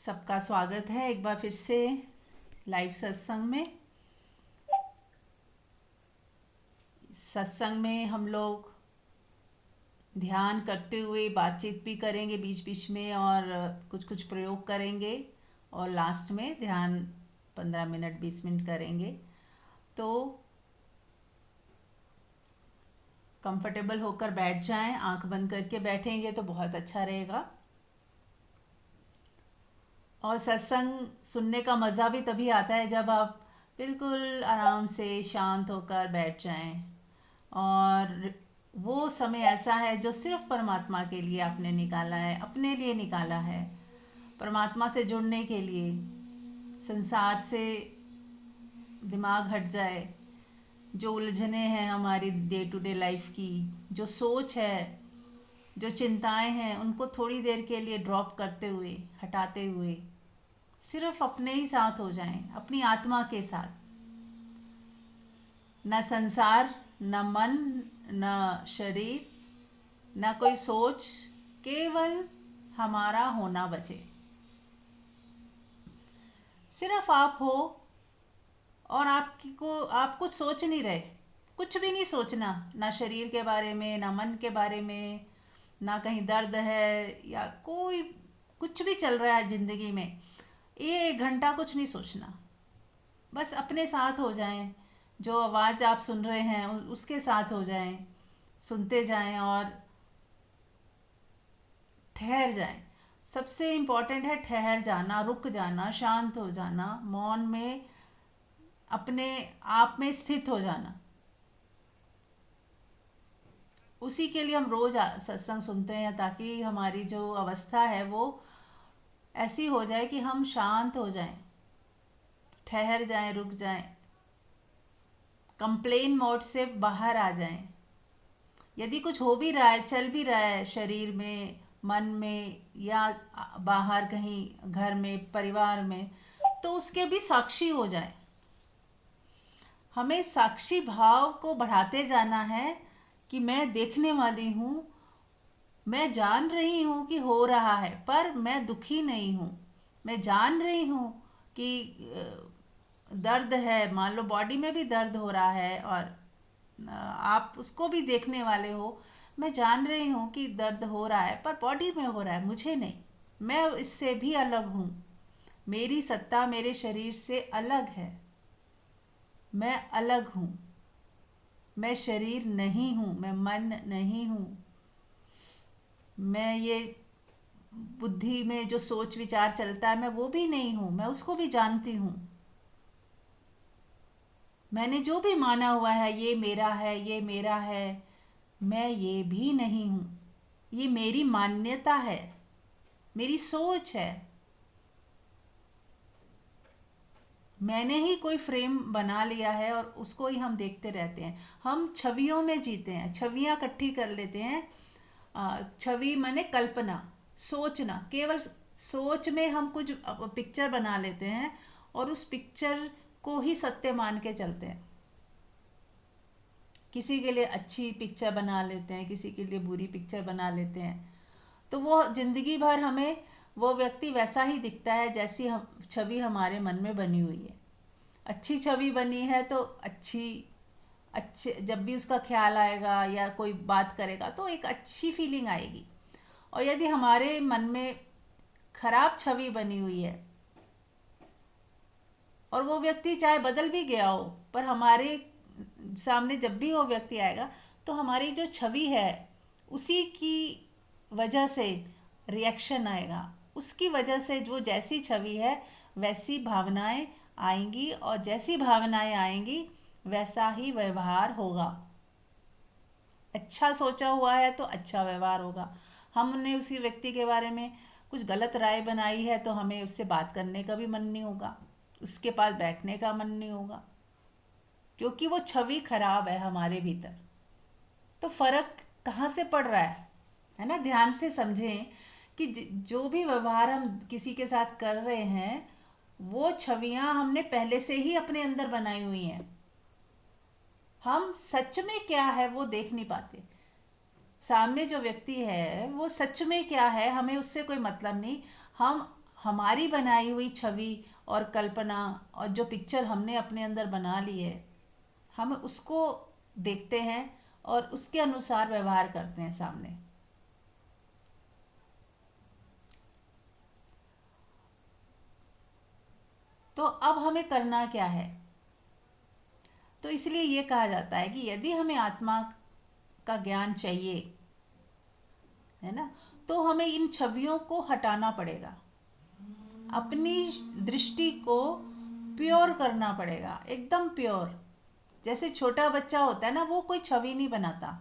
सबका स्वागत है एक बार फिर से लाइव सत्संग में। सत्संग में हम लोग ध्यान करते हुए बातचीत भी करेंगे बीच बीच में, और कुछ कुछ प्रयोग करेंगे, और लास्ट में ध्यान 15 मिनट 20 मिनट करेंगे। तो कंफर्टेबल होकर बैठ जाएं, आंख बंद करके बैठेंगे तो बहुत अच्छा रहेगा। और सत्संग सुनने का मज़ा भी तभी आता है जब आप बिल्कुल आराम से शांत होकर बैठ जाएं। और वो समय ऐसा है जो सिर्फ परमात्मा के लिए आपने निकाला है, अपने लिए निकाला है, परमात्मा से जुड़ने के लिए। संसार से दिमाग हट जाए, जो उलझने हैं हमारी डे टू डे लाइफ की, जो सोच है, जो चिंताएं हैं, उनको थोड़ी देर के लिए ड्रॉप करते हुए, हटाते हुए सिर्फ अपने ही साथ हो जाएं, अपनी आत्मा के साथ। न संसार, न मन, न शरीर, न कोई सोच, केवल हमारा होना बचे। सिर्फ आप हो, और आपकी को आप कुछ सोच नहीं रहे, कुछ भी नहीं सोचना, ना शरीर के बारे में, ना मन के बारे में, ना कहीं दर्द है या कोई कुछ भी चल रहा है ज़िंदगी में। ये 1 घंटा कुछ नहीं सोचना, बस अपने साथ हो जाएं। जो आवाज़ आप सुन रहे हैं उसके साथ हो जाएं, सुनते जाएं और ठहर जाएं। सबसे इम्पोर्टेंट है ठहर जाना, रुक जाना, शांत हो जाना, मौन में अपने आप में स्थित हो जाना। उसी के लिए हम रोज़ सत्संग सुनते हैं, ताकि हमारी जो अवस्था है वो ऐसी हो जाए कि हम शांत हो जाएं, ठहर जाएं, रुक जाएं, कंप्लेन मोड से बाहर आ जाएं। यदि कुछ हो भी रहा है, चल भी रहा है शरीर में, मन में, या बाहर कहीं घर में, परिवार में, तो उसके भी साक्षी हो जाए। हमें साक्षी भाव को बढ़ाते जाना है कि मैं देखने वाली हूँ, मैं जान रही हूँ कि हो रहा है, पर मैं दुखी नहीं हूँ। मैं जान रही हूँ कि दर्द है, मान लो बॉडी में भी दर्द हो रहा है, और आप उसको भी देखने वाले हो। मैं जान रही हूँ कि दर्द हो रहा है, पर बॉडी में हो रहा है, मुझे नहीं। मैं इससे भी अलग हूँ, मेरी सत्ता मेरे शरीर से अलग है। मैं अलग हूँ, मैं शरीर नहीं हूँ, मैं मन नहीं हूँ। मैं ये बुद्धि में जो सोच विचार चलता है, मैं वो भी नहीं हूँ, मैं उसको भी जानती हूँ। मैंने जो भी माना हुआ है, ये मेरा है, ये मेरा है, मैं ये भी नहीं हूँ। ये मेरी मान्यता है, मेरी सोच है। मैंने ही कोई फ्रेम बना लिया है और उसको ही हम देखते रहते हैं। हम छवियों में जीते हैं, छवियां इकट्ठी कर लेते हैं। छवि माने कल्पना, सोचना, केवल सोच में हम कुछ पिक्चर बना लेते हैं, और उस पिक्चर को ही सत्य मान के चलते हैं। किसी के लिए अच्छी पिक्चर बना लेते हैं, किसी के लिए बुरी पिक्चर बना लेते हैं। तो वो जिंदगी भर हमें वो व्यक्ति वैसा ही दिखता है जैसी हम छवि हमारे मन में बनी हुई है। अच्छी छवि बनी है तो अच्छे जब भी उसका ख्याल आएगा या कोई बात करेगा तो एक अच्छी फीलिंग आएगी। और यदि हमारे मन में खराब छवि बनी हुई है, और वो व्यक्ति चाहे बदल भी गया हो, पर हमारे सामने जब भी वो व्यक्ति आएगा तो हमारी जो छवि है उसी की वजह से रिएक्शन आएगा। उसकी वजह से जो जैसी छवि है वैसी भावनाएं आएंगी, और जैसी भावनाएं आएंगी वैसा ही व्यवहार होगा। अच्छा सोचा हुआ है तो अच्छा व्यवहार होगा। हमने उसी व्यक्ति के बारे में कुछ गलत राय बनाई है तो हमें उससे बात करने का भी मन नहीं होगा, उसके पास बैठने का मन नहीं होगा, क्योंकि वो छवि खराब है हमारे भीतर। तो फर्क कहाँ से पड़ रहा है ना? ध्यान से समझें कि जो भी व्यवहार हम किसी के साथ कर रहे हैं, वो छवियां हमने पहले से ही अपने अंदर बनाई हुई हैं। हम सच में क्या है वो देख नहीं पाते। सामने जो व्यक्ति है वो सच में क्या है, हमें उससे कोई मतलब नहीं। हम हमारी बनाई हुई छवि और कल्पना और जो पिक्चर हमने अपने अंदर बना ली है, हम उसको देखते हैं और उसके अनुसार व्यवहार करते हैं सामने। तो अब हमें करना क्या है? तो इसलिए ये कहा जाता है कि यदि हमें आत्मा का ज्ञान चाहिए, है ना, तो हमें इन छवियों को हटाना पड़ेगा, अपनी दृष्टि को प्योर करना पड़ेगा, एकदम प्योर। जैसे छोटा बच्चा होता है ना, वो कोई छवि नहीं बनाता।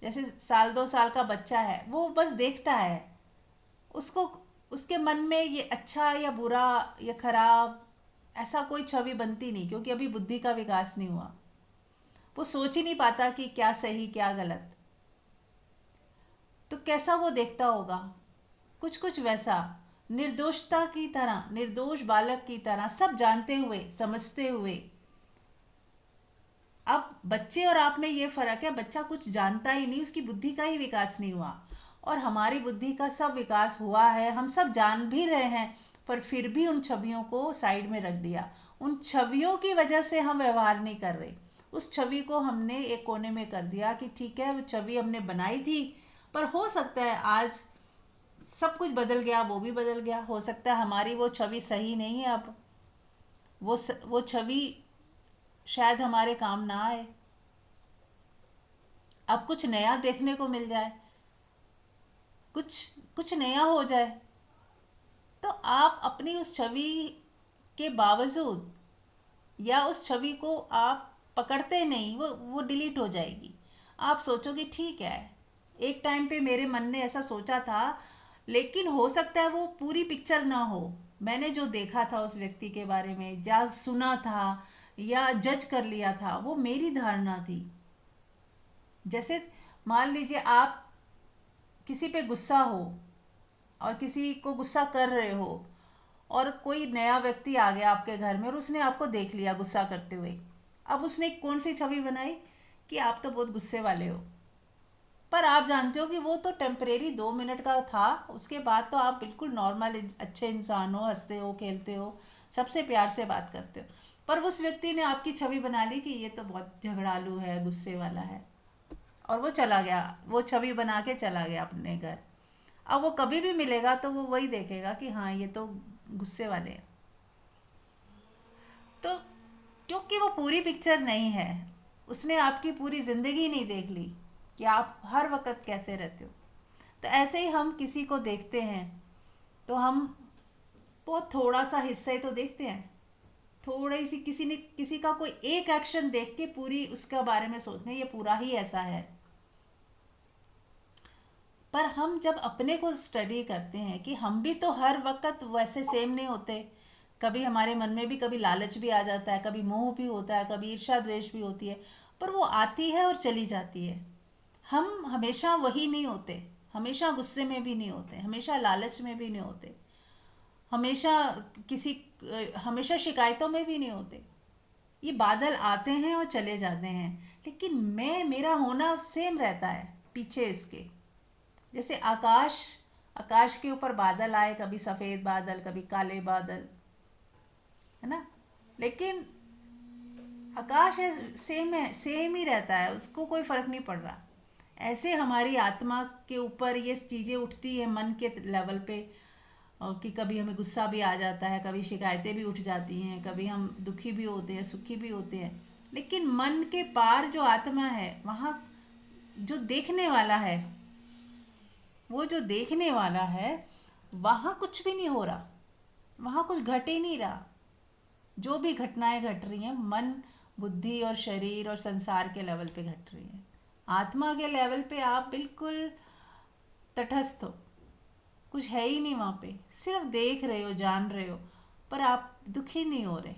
जैसे 1-2 साल का बच्चा है, वो बस देखता है, उसको उसके मन में ये अच्छा या बुरा या खराब ऐसा कोई छवि बनती नहीं, क्योंकि अभी बुद्धि का विकास नहीं हुआ। वो सोच ही नहीं पाता कि क्या सही क्या गलत। तो कैसा वो देखता होगा? कुछ कुछ वैसा, निर्दोषता की तरह, निर्दोष बालक की तरह, सब जानते हुए समझते हुए। अब बच्चे और आप में ये फर्क है, बच्चा कुछ जानता ही नहीं, उसकी बुद्धि का ही विकास नहीं हुआ, और हमारी बुद्धि का सब विकास हुआ है, हम सब जान भी रहे हैं, पर फिर भी उन छवियों को साइड में रख दिया। उन छवियों की वजह से हम व्यवहार नहीं कर रहे। उस छवि को हमने एक कोने में कर दिया कि ठीक है, वो छवि हमने बनाई थी, पर हो सकता है आज सब कुछ बदल गया, वो भी बदल गया, हो सकता है हमारी वो छवि सही नहीं है अब, वो छवि शायद हमारे काम ना आए, अब कुछ नया देखने को मिल जाए, कुछ कुछ नया हो जाए। तो आप अपनी उस छवि के बावजूद, या उस छवि को आप पकड़ते नहीं, वो डिलीट हो जाएगी। आप सोचोगे ठीक है, एक टाइम पे मेरे मन ने ऐसा सोचा था, लेकिन हो सकता है वो पूरी पिक्चर ना हो। मैंने जो देखा था उस व्यक्ति के बारे में, या सुना था, या जज कर लिया था, वो मेरी धारणा थी। जैसे मान लीजिए आप किसी पे गुस्सा हो और किसी को गुस्सा कर रहे हो, और कोई नया व्यक्ति आ गया आपके घर में और उसने आपको देख लिया गुस्सा करते हुए। अब उसने कौन सी छवि बनाई कि आप तो बहुत गुस्से वाले हो, पर आप जानते हो कि वो तो टेम्परेरी 2 मिनट का था, उसके बाद तो आप बिल्कुल नॉर्मल अच्छे इंसान हो, हंसते हो, खेलते हो, सबसे प्यार से बात करते हो। पर उस व्यक्ति ने आपकी छवि बना ली कि ये तो बहुत झगड़ालू है, गुस्से वाला है, और वो चला गया, वो छवि बना के चला गया अपने घर। अब वो कभी भी मिलेगा तो वो वही देखेगा कि हाँ ये तो गुस्से वाले हैं। तो क्योंकि वो पूरी पिक्चर नहीं है, उसने आपकी पूरी ज़िंदगी नहीं देख ली कि आप हर वक्त कैसे रहते हो। तो ऐसे ही हम किसी को देखते हैं तो हम बहुत थोड़ा सा हिस्सा ही तो देखते हैं, थोड़ी सी, किसी ने किसी का कोई एक एक्शन देख के पूरी उसका बारे में सोचते हैं ये पूरा ही ऐसा है। पर हम जब अपने को स्टडी करते हैं कि हम भी तो हर वक्त वैसे सेम नहीं होते, कभी हमारे मन में भी कभी लालच भी आ जाता है, कभी मोह भी होता है, कभी ईर्ष्या द्वेष भी होती है, पर वो आती है और चली जाती है। हम हमेशा वही नहीं होते, हमेशा गुस्से में भी नहीं होते, हमेशा लालच में भी नहीं होते, हमेशा किसी हमेशा शिकायतों में भी नहीं होते। ये बादल आते हैं और चले जाते हैं, लेकिन मैं, मेरा होना सेम रहता है पीछे इसके। जैसे आकाश, आकाश के ऊपर बादल आए, कभी सफ़ेद बादल, कभी काले बादल, है ना, लेकिन आकाश है, सेम है, सेम ही रहता है, उसको कोई फर्क नहीं पड़ रहा। ऐसे हमारी आत्मा के ऊपर ये चीज़ें उठती है मन के लेवल पे, और कि कभी हमें गुस्सा भी आ जाता है, कभी शिकायतें भी उठ जाती हैं, कभी हम दुखी भी होते हैं, सुखी भी होते हैं। लेकिन मन के पार जो आत्मा है, वहाँ जो देखने वाला है, वो जो देखने वाला है, वहाँ कुछ भी नहीं हो रहा, वहाँ कुछ घट ही नहीं रहा। जो भी घटनाएं घट रही हैं मन, बुद्धि और शरीर और संसार के लेवल पे घट रही हैं। आत्मा के लेवल पे आप बिल्कुल तटस्थ हो, कुछ है ही नहीं वहाँ पे, सिर्फ देख रहे हो, जान रहे हो, पर आप दुखी नहीं हो रहे।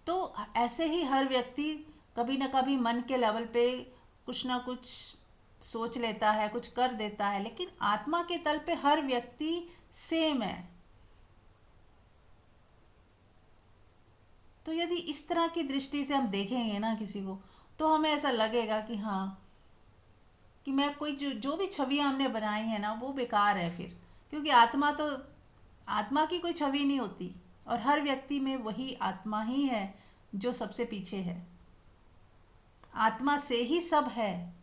तो ऐसे ही हर व्यक्ति कभी ना कभी मन के लेवल पे कुछ ना कुछ सोच लेता है, कुछ कर देता है, लेकिन आत्मा के तल पे हर व्यक्ति सेम है। तो यदि इस तरह की दृष्टि से हम देखेंगे ना किसी को, तो हमें ऐसा लगेगा कि हाँ, कि मैं कोई जो जो भी छवियाँ हमने बनाई है ना वो बेकार है फिर, क्योंकि आत्मा की कोई छवि नहीं होती, और हर व्यक्ति में वही आत्मा ही है जो सबसे पीछे है। आत्मा से ही सब है।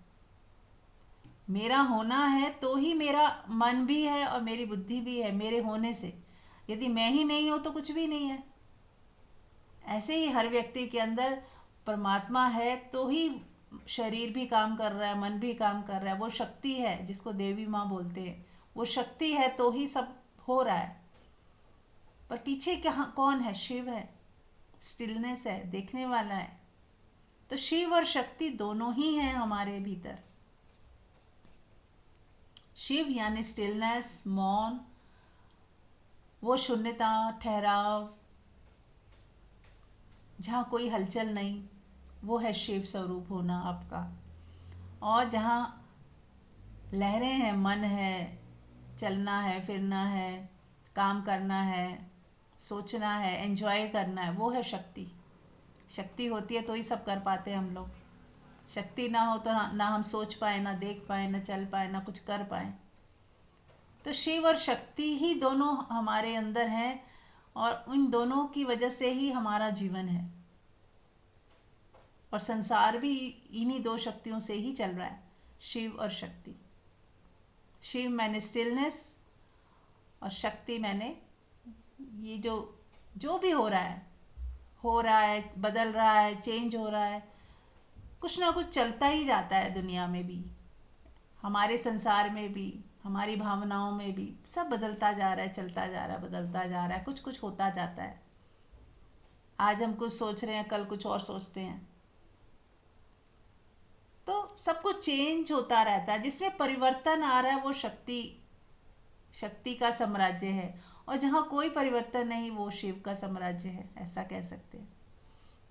मेरा होना है तो ही मेरा मन भी है और मेरी बुद्धि भी है, मेरे होने से। यदि मैं ही नहीं हूँ तो कुछ भी नहीं है। ऐसे ही हर व्यक्ति के अंदर परमात्मा है तो ही शरीर भी काम कर रहा है, मन भी काम कर रहा है। वो शक्ति है जिसको देवी माँ बोलते हैं, वो शक्ति है तो ही सब हो रहा है। पर पीछे कहाँ कौन है? शिव है, स्टिलनेस है, देखने वाला है। तो शिव और शक्ति दोनों ही हैं हमारे भीतर। शिव यानी स्टिलनेस, मौन, वो शून्यता, ठहराव, जहाँ कोई हलचल नहीं, वो है शिव स्वरूप होना आपका। और जहाँ लहरें हैं, मन है, चलना है, फिरना है, काम करना है, सोचना है, एंजॉय करना है, वो है शक्ति। शक्ति होती है तो ही सब कर पाते हैं हम लोग। शक्ति ना हो तो ना हम सोच पाए, ना देख पाए, ना चल पाए, ना कुछ कर पाए। तो शिव और शक्ति ही दोनों हमारे अंदर हैं, और उन दोनों की वजह से ही हमारा जीवन है, और संसार भी इन्हीं दो शक्तियों से ही चल रहा है, शिव और शक्ति। शिव मैंने स्टिलनेस, और शक्ति मैंने ये जो जो भी हो रहा है, बदल रहा है, चेंज हो रहा है, कुछ ना कुछ चलता ही जाता है दुनिया में भी, हमारे संसार में भी, हमारी भावनाओं में भी। सब बदलता जा रहा है, चलता जा रहा है, बदलता जा रहा है, कुछ कुछ होता जाता है। आज हम कुछ सोच रहे हैं, कल कुछ और सोचते हैं। तो सब कुछ चेंज होता रहता है। जिसमें परिवर्तन आ रहा है वो शक्ति का साम्राज्य है, और जहाँ कोई परिवर्तन नहीं वो शिव का साम्राज्य है, ऐसा कह सकते हैं।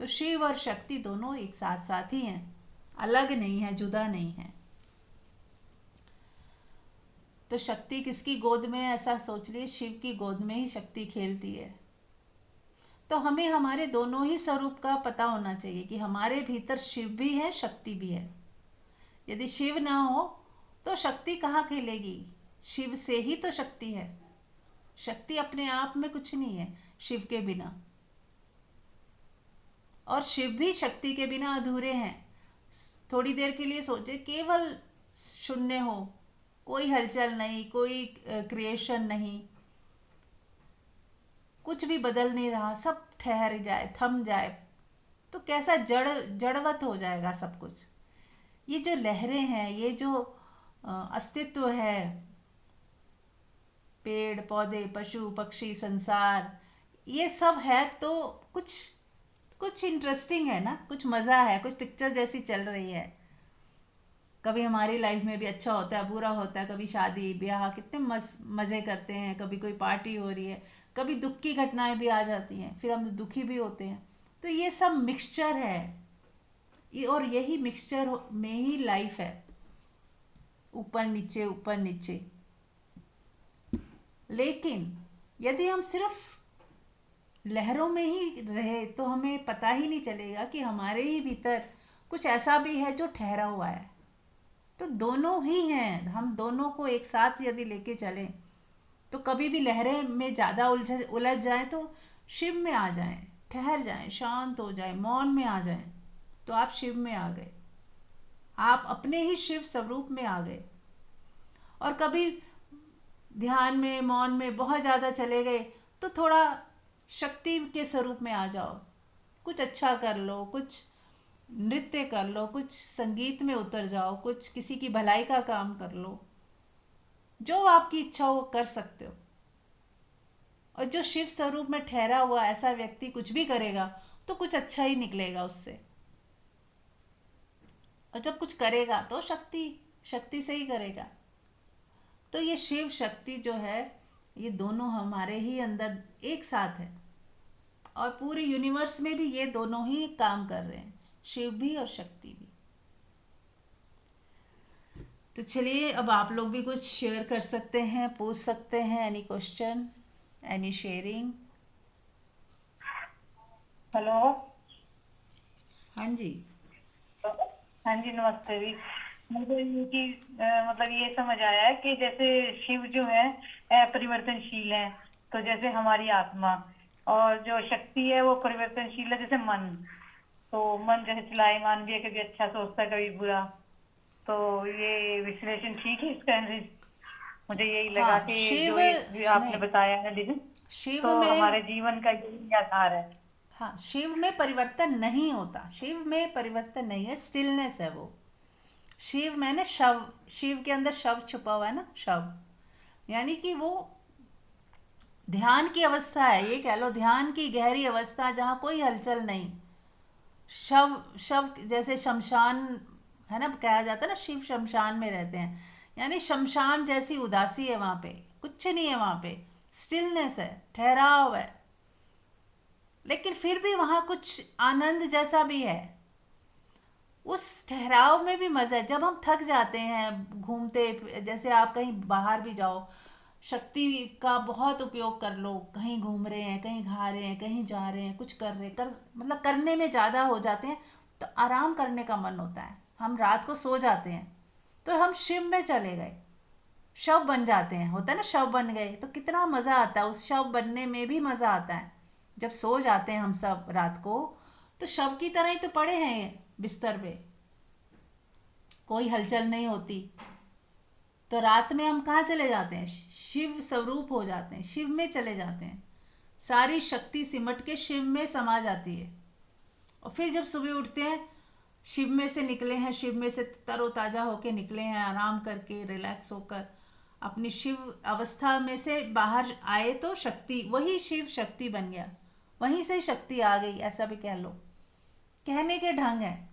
तो शिव और शक्ति दोनों एक साथ साथ ही हैं, अलग नहीं है, जुदा नहीं है। तो शक्ति किसकी गोद में है? ऐसा सोच लिए, शिव की गोद में ही शक्ति खेलती है। तो हमें हमारे दोनों ही स्वरूप का पता होना चाहिए कि हमारे भीतर शिव भी है, शक्ति भी है। यदि शिव ना हो तो शक्ति कहाँ खेलेगी? शिव से ही तो शक्ति है। शक्ति अपने आप में कुछ नहीं है शिव के बिना, और शिव भी शक्ति के बिना अधूरे हैं। थोड़ी देर के लिए सोचे, केवल शून्य हो, कोई हलचल नहीं, कोई क्रिएशन नहीं, कुछ भी बदल नहीं रहा, सब ठहर जाए, थम जाए, तो कैसा जड़वत हो जाएगा सब कुछ। ये जो लहरें हैं, ये जो अस्तित्व है, पेड़ पौधे, पशु पक्षी, संसार, ये सब है तो कुछ कुछ इंटरेस्टिंग है ना, कुछ मज़ा है, कुछ पिक्चर जैसी चल रही है। कभी हमारी लाइफ में भी अच्छा होता है, बुरा होता है, कभी शादी ब्याह, कितने मज़े करते हैं, कभी कोई पार्टी हो रही है, कभी दुख की घटनाएं भी आ जाती हैं, फिर हम दुखी भी होते हैं। तो ये सब मिक्सचर है, और यही मिक्सचर में ही लाइफ है, ऊपर नीचे ऊपर नीचे। लेकिन यदि हम सिर्फ लहरों में ही रहे तो हमें पता ही नहीं चलेगा कि हमारे ही भीतर कुछ ऐसा भी है जो ठहरा हुआ है। तो दोनों ही हैं, हम दोनों को एक साथ यदि लेके चलें तो कभी भी लहरें में ज़्यादा उलझ जाएं तो शिव में आ जाएं, ठहर जाएं, शांत हो जाएं, मौन में आ जाएं, तो आप शिव में आ गए, आप अपने ही शिव स्वरूप में आ गए। और कभी ध्यान में, मौन में बहुत ज़्यादा चले गए तो थोड़ा शक्ति के स्वरूप में आ जाओ, कुछ अच्छा कर लो, कुछ नृत्य कर लो, कुछ संगीत में उतर जाओ, कुछ किसी की भलाई का काम कर लो, जो आपकी इच्छा हो कर सकते हो। और जो शिव स्वरूप में ठहरा हुआ ऐसा व्यक्ति कुछ भी करेगा तो कुछ अच्छा ही निकलेगा उससे। और जब कुछ करेगा तो शक्ति से ही करेगा। तो ये शिव शक्ति जो है, ये दोनों हमारे ही अंदर एक साथ है, और पूरे यूनिवर्स में भी ये दोनों ही काम कर रहे हैं, शिव भी और शक्ति भी। तो चलिए, अब आप लोग भी कुछ शेयर कर सकते हैं, पूछ सकते हैं, any question, any sharing. Hello. हाँ जी। हाँ जी, नमस्ते जी। मुझे ये कि मतलब ये समझ आया है कि जैसे शिव जो है परिवर्तनशील है, तो जैसे हमारी आत्मा, और जो शक्ति है वो परिवर्तनशील है, जैसे मन। तो मन जैसे चलायमान भी है, कभी अच्छा सोचता है कभी बुरा। तो ये विश्लेषण ठीक है इसका? मुझे यही लगा हाँ, कि शिव जो ये आपने नहीं, बताया है दीदी, शिव तो में, हमारे जीवन का यही आधार है। हाँ, शिव में परिवर्तन नहीं होता, शिव में परिवर्तन नहीं है, स्टिलनेस है वो। शिव मैंने शव, शिव के अंदर शव छुपा हुआ है ना, शव, यानी कि वो ध्यान की अवस्था है, ये कह लो ध्यान की गहरी अवस्था जहाँ कोई हलचल नहीं। शव, शव जैसे शमशान है ना, कहा जाता है ना शिव शमशान में रहते हैं, यानी शमशान जैसी उदासी है वहाँ पे, कुछ नहीं है वहाँ पे, स्टिलनेस है, ठहराव है। लेकिन फिर भी वहाँ कुछ आनंद जैसा भी है, उस ठहराव में भी मज़ा है। जब हम थक जाते हैं घूमते, जैसे आप कहीं बाहर भी जाओ, शक्ति का बहुत उपयोग कर लो, कहीं घूम रहे हैं, कहीं खा रहे हैं, कहीं जा रहे हैं, कुछ कर रहे हैं, मतलब करने में ज़्यादा हो जाते हैं, तो आराम करने का मन होता है, हम रात को सो जाते हैं, तो हम शिव में चले गए, शव बन जाते हैं, होता है ना शव बन गए, तो कितना मज़ा आता है, उस शव बनने में भी मज़ा आता है। जब सो जाते हैं हम सब रात को, तो शव की तरह ही तो पड़े हैं बिस्तर पे, कोई हलचल नहीं होती, तो रात में हम कहाँ चले जाते हैं, शिव स्वरूप हो जाते हैं, शिव में चले जाते हैं, सारी शक्ति सिमट के शिव में समा जाती है। और फिर जब सुबह उठते हैं, शिव में से निकले हैं, शिव में से तरोताज़ा होके निकले हैं, आराम करके रिलैक्स होकर अपनी शिव अवस्था में से बाहर आए, तो शक्ति, वही शिव शक्ति बन गया, वहीं से शक्ति आ गई, ऐसा भी कह लो, कहने के ढंग है।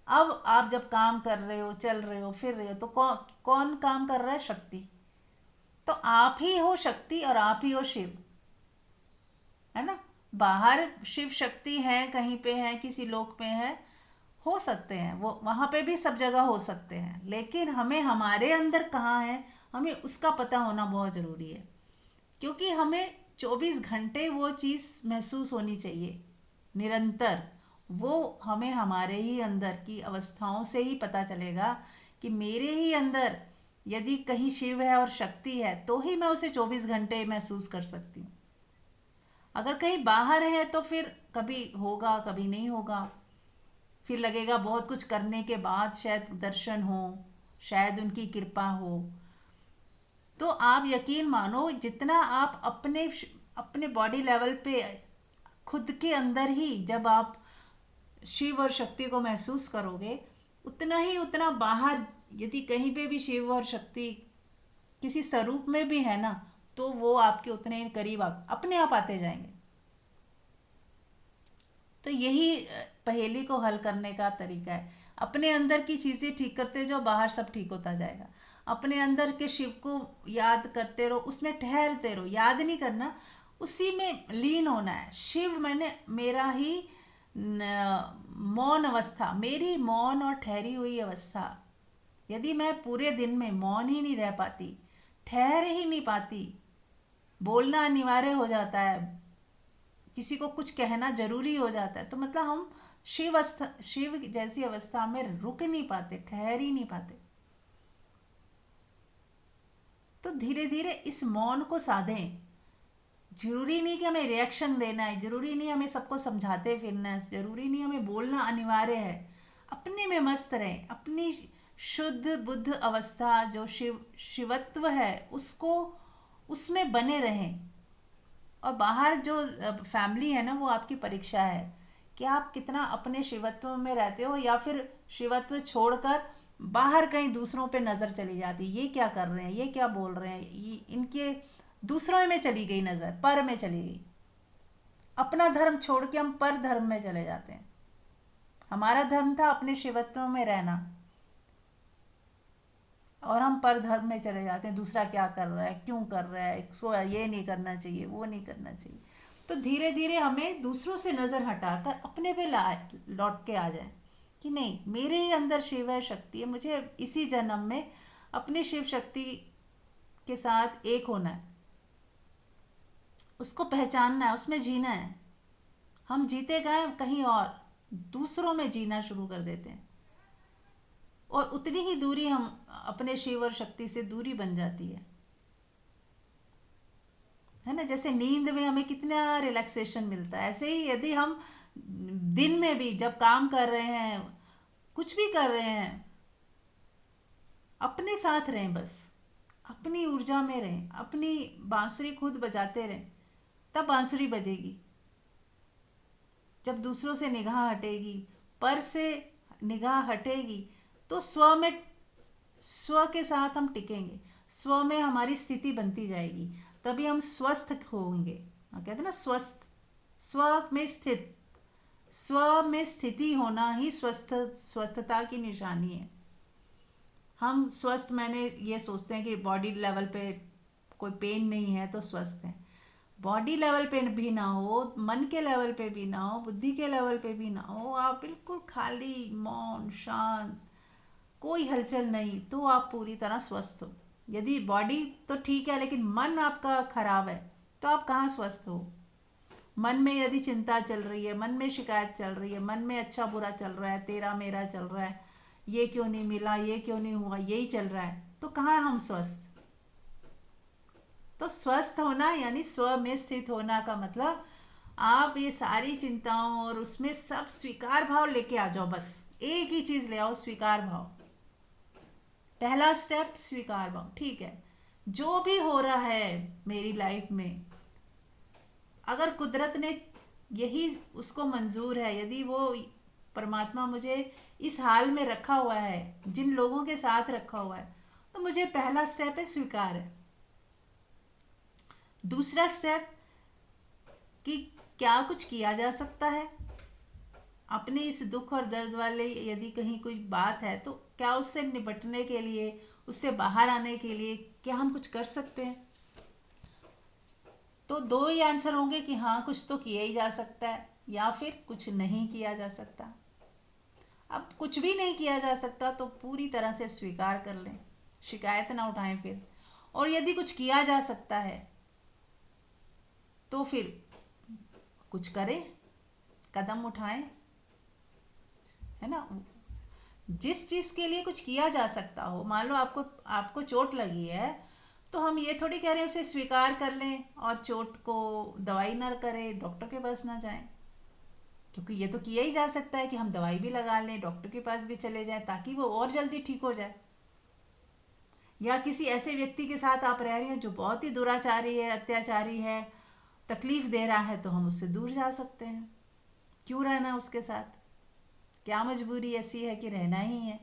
अब आप जब काम कर रहे हो, चल रहे हो, फिर रहे हो, तो कौन कौन काम कर रहा है, शक्ति, तो आप ही हो शक्ति और आप ही हो शिव, है ना। बाहर शिव शक्ति है, कहीं पे है, किसी लोक पे है, हो सकते हैं वो, वहाँ पे भी सब जगह हो सकते हैं, लेकिन हमें हमारे अंदर कहाँ है, हमें उसका पता होना बहुत ज़रूरी है, क्योंकि हमें 24 घंटे वो चीज़ महसूस होनी चाहिए, निरंतर। वो हमें हमारे ही अंदर की अवस्थाओं से ही पता चलेगा कि मेरे ही अंदर यदि कहीं शिव है और शक्ति है, तो ही मैं उसे 24 घंटे महसूस कर सकती हूँ। अगर कहीं बाहर है तो फिर कभी होगा, कभी नहीं होगा, फिर लगेगा बहुत कुछ करने के बाद शायद दर्शन हो, शायद उनकी कृपा हो। तो आप यकीन मानो, जितना आप अपने अपने बॉडी लेवल पे खुद के अंदर ही जब आप शिव और शक्ति को महसूस करोगे, उतना ही उतना बाहर यदि कहीं पे भी शिव और शक्ति किसी स्वरूप में भी है ना, तो वो आपके उतने ही करीब आप अपने आप आते जाएंगे। तो यही पहेली को हल करने का तरीका है, अपने अंदर की चीज़ें ठीक करते जाओ, बाहर सब ठीक होता जाएगा। अपने अंदर के शिव को याद करते रहो, उसमें ठहरते रहो, याद नहीं करना, उसी में लीन होना है। शिव मैंने मेरा ही मौन अवस्था, मेरी मौन और ठहरी हुई अवस्था, यदि मैं पूरे दिन में मौन ही नहीं रह पाती, ठहर ही नहीं पाती, बोलना अनिवार्य हो जाता है, किसी को कुछ कहना जरूरी हो जाता है, तो मतलब हम शिव जैसी अवस्था में रुक नहीं पाते, ठहर ही नहीं पाते। तो धीरे धीरे इस मौन को साधें। जरूरी नहीं कि हमें रिएक्शन देना है, जरूरी नहीं हमें सबको समझाते फिरना है, जरूरी नहीं हमें बोलना अनिवार्य है। अपने में मस्त रहें, अपनी शुद्ध बुद्ध अवस्था जो शिवत्व है, उसको, उसमें बने रहें। और बाहर जो फैमिली है ना, वो आपकी परीक्षा है कि आप कितना अपने शिवत्व में रहते हो, या फिर शिवत्व छोड़कर बाहर कहीं दूसरों पे नज़र चली जाती, ये क्या कर रहे हैं, ये क्या बोल रहे हैं, ये इनके, दूसरों में चली गई नज़र, पर में चली गई। अपना धर्म छोड़ के हम पर धर्म में चले जाते हैं। हमारा धर्म था अपने शिवत्व में रहना, और हम पर धर्म में चले जाते हैं, दूसरा क्या कर रहा है, क्यों कर रहा है, इसको ये नहीं करना चाहिए, वो नहीं करना चाहिए। तो धीरे धीरे हमें दूसरों से नज़र हटाकर अपने पे ला लौट के आ जाए कि नहीं, मेरे ही अंदर शिव है, शक्ति है, मुझे इसी जन्म में अपनी शिव शक्ति के साथ एक होना है, उसको पहचानना है, उसमें जीना है। हम जीते गए कहीं और, दूसरों में जीना शुरू कर देते हैं। और उतनी ही दूरी हम अपने शिव और शक्ति से दूरी बन जाती है ना। जैसे नींद में हमें कितना रिलैक्सेशन मिलता है, ऐसे ही यदि हम दिन में भी जब काम कर रहे हैं, कुछ भी कर रहे हैं, अपने साथ रहें, बस अपनी ऊर्जा में रहें, अपनी बांसुरी खुद बजाते रहें, तब बांसुरी बजेगी। जब दूसरों से निगाह हटेगी, पर से निगाह हटेगी, तो स्व के साथ हम टिकेंगे, स्व में हमारी स्थिति बनती जाएगी, तभी हम स्वस्थ होंगे। कहते हैं ना स्वस्थ, स्व में स्थिति होना ही स्वस्थता की निशानी है। हम स्वस्थ, मैंने ये सोचते हैं कि बॉडी लेवल पे कोई पेन नहीं है तो स्वस्थ है। बॉडी लेवल पे भी ना हो, मन के लेवल पे भी ना हो, बुद्धि के लेवल पे भी ना हो, आप बिल्कुल खाली मौन शांत, कोई हलचल नहीं, तो आप पूरी तरह स्वस्थ हो। यदि बॉडी तो ठीक है लेकिन मन आपका खराब है, तो आप कहाँ स्वस्थ हो। मन में यदि चिंता चल रही है, मन में शिकायत चल रही है, मन में अच्छा बुरा चल रहा है, तेरा मेरा चल रहा है, ये क्यों नहीं मिला, ये क्यों नहीं हुआ, यही चल रहा है, तो कहाँ हम स्वस्थ। तो स्वस्थ होना यानी स्व में स्थित होना का मतलब आप ये सारी चिंताओं और उसमें सब स्वीकार भाव लेके आ जाओ। बस एक ही चीज ले आओ, स्वीकार भाव। पहला स्टेप स्वीकार भाव। ठीक है, जो भी हो रहा है मेरी लाइफ में, अगर कुदरत ने यही उसको मंजूर है, यदि वो परमात्मा मुझे इस हाल में रखा हुआ है, जिन लोगों के साथ रखा हुआ है, तो मुझे पहला स्टेप है स्वीकार है। दूसरा स्टेप कि क्या कुछ किया जा सकता है अपने इस दुख और दर्द वाले, यदि कहीं कोई बात है तो क्या उससे निपटने के लिए, उससे बाहर आने के लिए क्या हम कुछ कर सकते हैं। तो दो ही आंसर होंगे कि हाँ कुछ तो किया ही जा सकता है, या फिर कुछ नहीं किया जा सकता। अब कुछ भी नहीं किया जा सकता तो पूरी तरह से स्वीकार कर लें, शिकायत ना उठाएं फिर। और यदि कुछ किया जा सकता है तो फिर कुछ करें, कदम उठाएं, है ना। जिस चीज़ के लिए कुछ किया जा सकता हो, मान लो आपको आपको चोट लगी है, तो हम ये थोड़ी कह रहे हैं उसे स्वीकार कर लें और चोट को दवाई ना करें, डॉक्टर के पास ना जाएं, क्योंकि ये तो किया ही जा सकता है कि हम दवाई भी लगा लें, डॉक्टर के पास भी चले जाएं, ताकि वो और जल्दी ठीक हो जाए। या किसी ऐसे व्यक्ति के साथ आप रह रही हैं जो बहुत ही दुराचारी है, अत्याचारी है, तकलीफ दे रहा है, तो हम उससे दूर जा सकते हैं। क्यों रहना उसके साथ, क्या मजबूरी ऐसी है कि रहना ही है।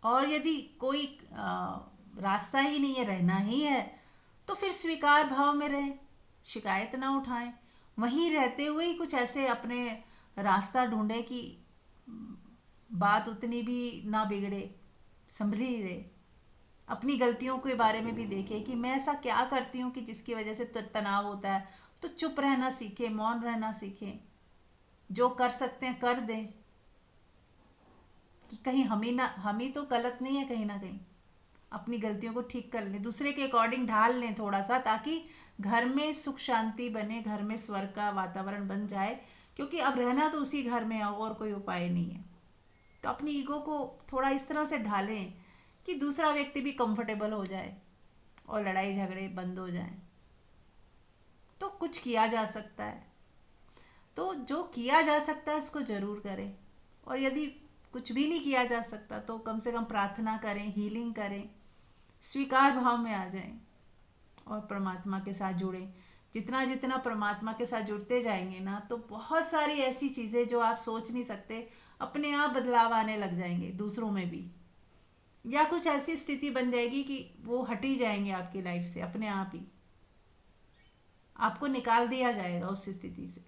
और यदि कोई रास्ता ही नहीं है, रहना ही है, तो फिर स्वीकार भाव में रहें, शिकायत ना उठाएं, वहीं रहते हुए ही कुछ ऐसे अपने रास्ता ढूंढें कि बात उतनी भी ना बिगड़े, संभली रहे। अपनी गलतियों के बारे में भी देखें कि मैं ऐसा क्या करती हूँ कि जिसकी वजह से तनाव होता है, तो चुप रहना सीखें, मौन रहना सीखें, जो कर सकते हैं कर दें, कि कहीं हम ही तो गलत नहीं है, कहीं ना कहीं अपनी गलतियों को ठीक कर लें, दूसरे के अकॉर्डिंग ढाल लें थोड़ा सा, ताकि घर में सुख शांति बने, घर में स्वर्ग का वातावरण बन जाए। क्योंकि अब रहना तो उसी घर में है और कोई उपाय नहीं है। तो अपनी ईगो को थोड़ा इस तरह से ढालें कि दूसरा व्यक्ति भी कंफर्टेबल हो जाए और लड़ाई झगड़े बंद हो जाएं। तो कुछ किया जा सकता है, तो जो किया जा सकता है उसको ज़रूर करें। और यदि कुछ भी नहीं किया जा सकता तो कम से कम प्रार्थना करें, हीलिंग करें, स्वीकार भाव में आ जाएं और परमात्मा के साथ जुड़ें। जितना जितना परमात्मा के साथ जुड़ते जाएंगे ना, तो बहुत सारी ऐसी चीज़ें जो आप सोच नहीं सकते, अपने आप बदलाव आने लग जाएंगे दूसरों में भी। या कुछ ऐसी स्थिति बन जाएगी कि वो हट ही जाएंगे आपकी लाइफ से, अपने आप ही आपको निकाल दिया जाएगा उस स्थिति से।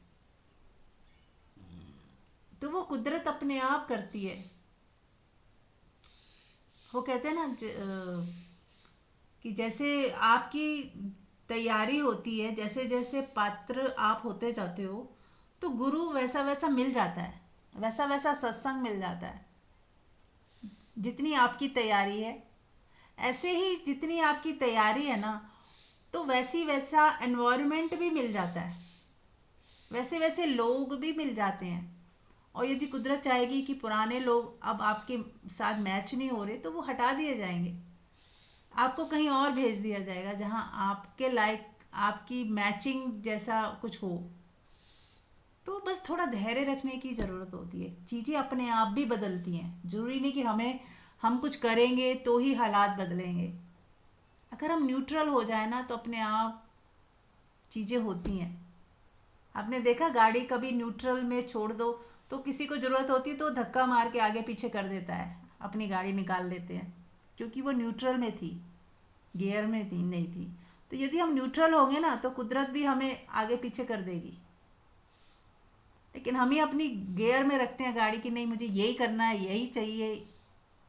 तो वो कुदरत अपने आप करती है। वो कहते हैं ना कि जैसे आपकी तैयारी होती है, जैसे जैसे पात्र आप होते जाते हो, तो गुरु वैसा वैसा मिल जाता है, वैसा वैसा सत्संग मिल जाता है। जितनी आपकी तैयारी है, ऐसे ही जितनी आपकी तैयारी है ना, तो वैसी वैसा एनवायरनमेंट भी मिल जाता है, वैसे वैसे लोग भी मिल जाते हैं। और यदि कुदरत चाहेगी कि पुराने लोग अब आपके साथ मैच नहीं हो रहे तो वो हटा दिए जाएंगे, आपको कहीं और भेज दिया जाएगा जहां आपके लायक, आपकी मैचिंग जैसा कुछ हो। तो बस थोड़ा धैर्य रखने की ज़रूरत होती है, चीज़ें अपने आप भी बदलती हैं, ज़रूरी नहीं कि हम कुछ करेंगे तो ही हालात बदलेंगे। अगर हम न्यूट्रल हो जाए ना तो अपने आप चीज़ें होती हैं। आपने देखा गाड़ी कभी न्यूट्रल में छोड़ दो तो किसी को ज़रूरत होती है तो धक्का मार के आगे पीछे कर देता है, अपनी गाड़ी निकाल लेते हैं, क्योंकि वो न्यूट्रल में थी, गियर में थी नहीं थी। तो यदि हम न्यूट्रल होंगे ना तो कुदरत भी हमें आगे पीछे कर देगी। लेकिन हम ही अपनी गियर में रखते हैं गाड़ी की, नहीं मुझे यही करना है, यही चाहिए।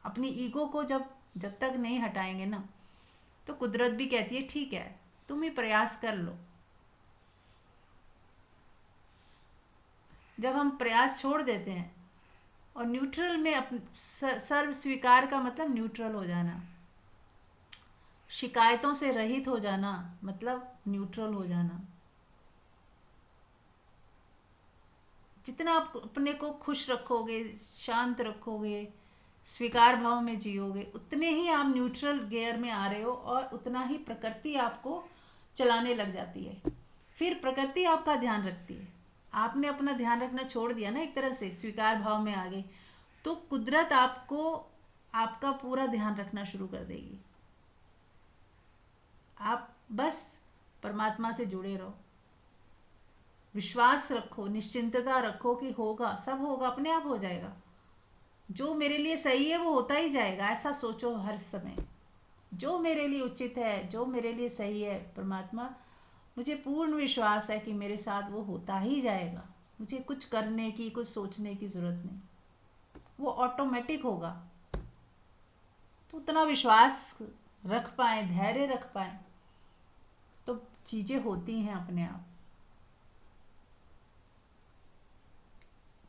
अपनी ईगो को जब तक नहीं हटाएंगे ना तो कुदरत भी कहती है ठीक है, तुम ही प्रयास कर लो। जब हम प्रयास छोड़ देते हैं और न्यूट्रल में सर्व स्वीकार का मतलब न्यूट्रल हो जाना, शिकायतों से रहित हो जाना मतलब न्यूट्रल हो जाना। जितना आप अपने को खुश रखोगे, शांत रखोगे, स्वीकार भाव में जियोगे, उतने ही आप न्यूट्रल गियर में आ रहे हो और उतना ही प्रकृति आपको चलाने लग जाती है। फिर प्रकृति आपका ध्यान रखती है। आपने अपना ध्यान रखना छोड़ दिया ना, एक तरह से स्वीकार भाव में आ गए, तो कुदरत आपको आपका पूरा ध्यान रखना शुरू कर देगी। आप बस परमात्मा से जुड़े रहो, विश्वास रखो, निश्चिंतता रखो कि होगा, सब होगा, अपने आप हो जाएगा। जो मेरे लिए सही है वो होता ही जाएगा, ऐसा सोचो हर समय। जो मेरे लिए उचित है, जो मेरे लिए सही है, परमात्मा, मुझे पूर्ण विश्वास है कि मेरे साथ वो होता ही जाएगा। मुझे कुछ करने की, कुछ सोचने की ज़रूरत नहीं, वो ऑटोमेटिक होगा। तो उतना विश्वास रख पाए, धैर्य रख पाए, तो चीज़ें होती हैं अपने आप।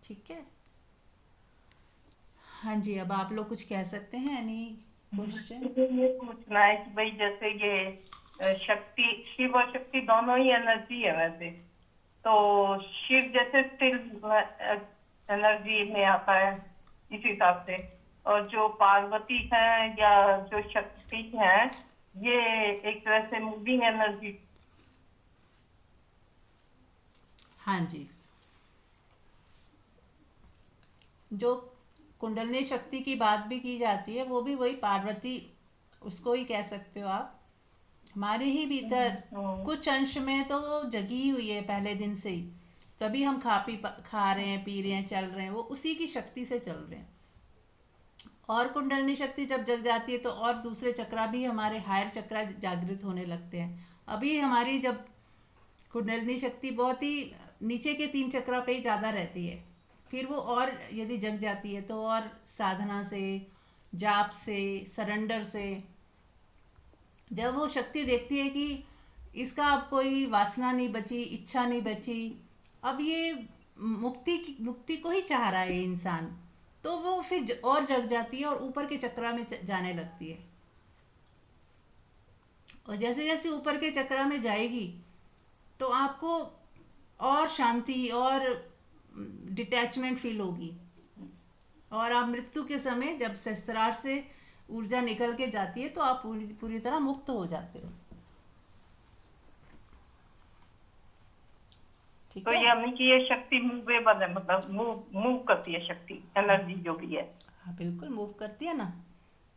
ठीक है। हाँ जी, अब आप लोग कुछ कह सकते हैं, एनी क्वेश्चन? मुझे ये पूछना है कि भाई जैसे ये शक्ति, शिव और शक्ति दोनों ही एनर्जी है वैसे, तो शिव जैसे स्टिल एनर्जी में आता है इस हिसाब से, और जो पार्वती है या जो शक्ति है ये एक तरह से मूविंग एनर्जी। हाँ जी, जो कुंडलनी शक्ति की बात भी की जाती है वो भी वही पार्वती, उसको ही कह सकते हो आप। हमारे ही भीतर कुछ अंश में तो वो जगी हुई है पहले दिन से ही, तभी हम खा रहे हैं, पी रहे हैं, चल रहे हैं, वो उसी की शक्ति से चल रहे हैं। और कुंडलनी शक्ति जब जग जाती है तो और दूसरे चक्रा भी, हमारे हायर चक्रा जागृत होने लगते हैं। अभी हमारी जब कुंडलनी शक्ति बहुत ही नीचे के 3 चक्रा पे ही ज़्यादा रहती है, फिर वो और यदि जग जाती है तो और साधना से, जाप से, सरेंडर से, जब वो शक्ति देखती है कि इसका अब कोई वासना नहीं बची, इच्छा नहीं बची, अब ये मुक्ति को ही चाह रहा है इंसान, तो वो फिर और जग जाती है और ऊपर के चक्रा में जाने लगती है। और जैसे जैसे ऊपर के चक्रा में जाएगी तो आपको और शांति और डिटैचमेंट फील होगी, और आप मृत्यु के समय जब शस्त्रार से ऊर्जा निकल के जाती है तो आप पूरी तरह मुक्त हो जाते हो। ठीक तो है। ये हमें कि ये शक्ति मूवेबल है, मतलब मूव करती है शक्ति, एनर्जी जो भी है। हाँ बिल्कुल मूव करती है ना,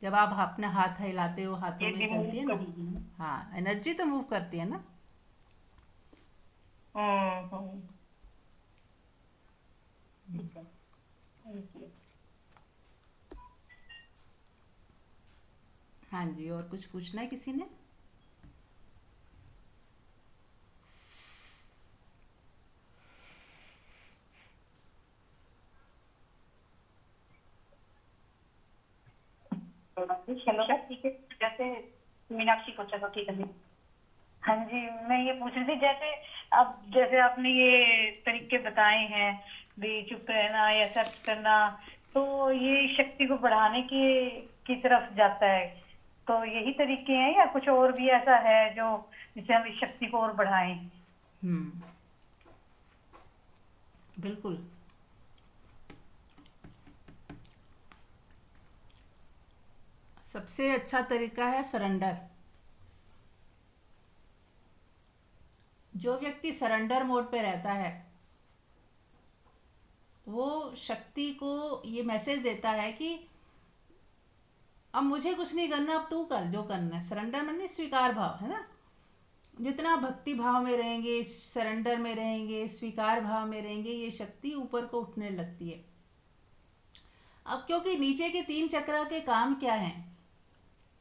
जब आप अपना हाथ हिलाते हो, हाथों ये में भी मूव चलती है ना। करेगी। हाँ, एनर्जी तो मूव करती है ना। हम्म। ठीक है, थैंक यू। हाँ जी, और कुछ पूछना है किसी ने? हेलो, ठीक है। जैसे मीनाक्षी को, चलो ठीक है। हाँ जी, मैं ये पूछ रही थी, जैसे अब जैसे आपने ये तरीके बताए हैं भी, चुप रहना या एक्सेप्ट करना, तो ये शक्ति को बढ़ाने की तरफ जाता है, तो यही तरीके हैं या कुछ और भी ऐसा है जो जिससे हम इस शक्ति को और बढ़ाएं? हम्म, बिल्कुल। सबसे अच्छा तरीका है सरेंडर। जो व्यक्ति सरेंडर मोड पे रहता है वो शक्ति को ये मैसेज देता है कि अब मुझे कुछ नहीं करना, अब तू कर जो करना है। सरेंडर माने स्वीकार भाव है ना। जितना भक्ति भाव में रहेंगे, सरेंडर में रहेंगे, स्वीकार भाव में रहेंगे, ये शक्ति ऊपर को उठने लगती है। अब क्योंकि नीचे के 3 चक्र के काम क्या हैं?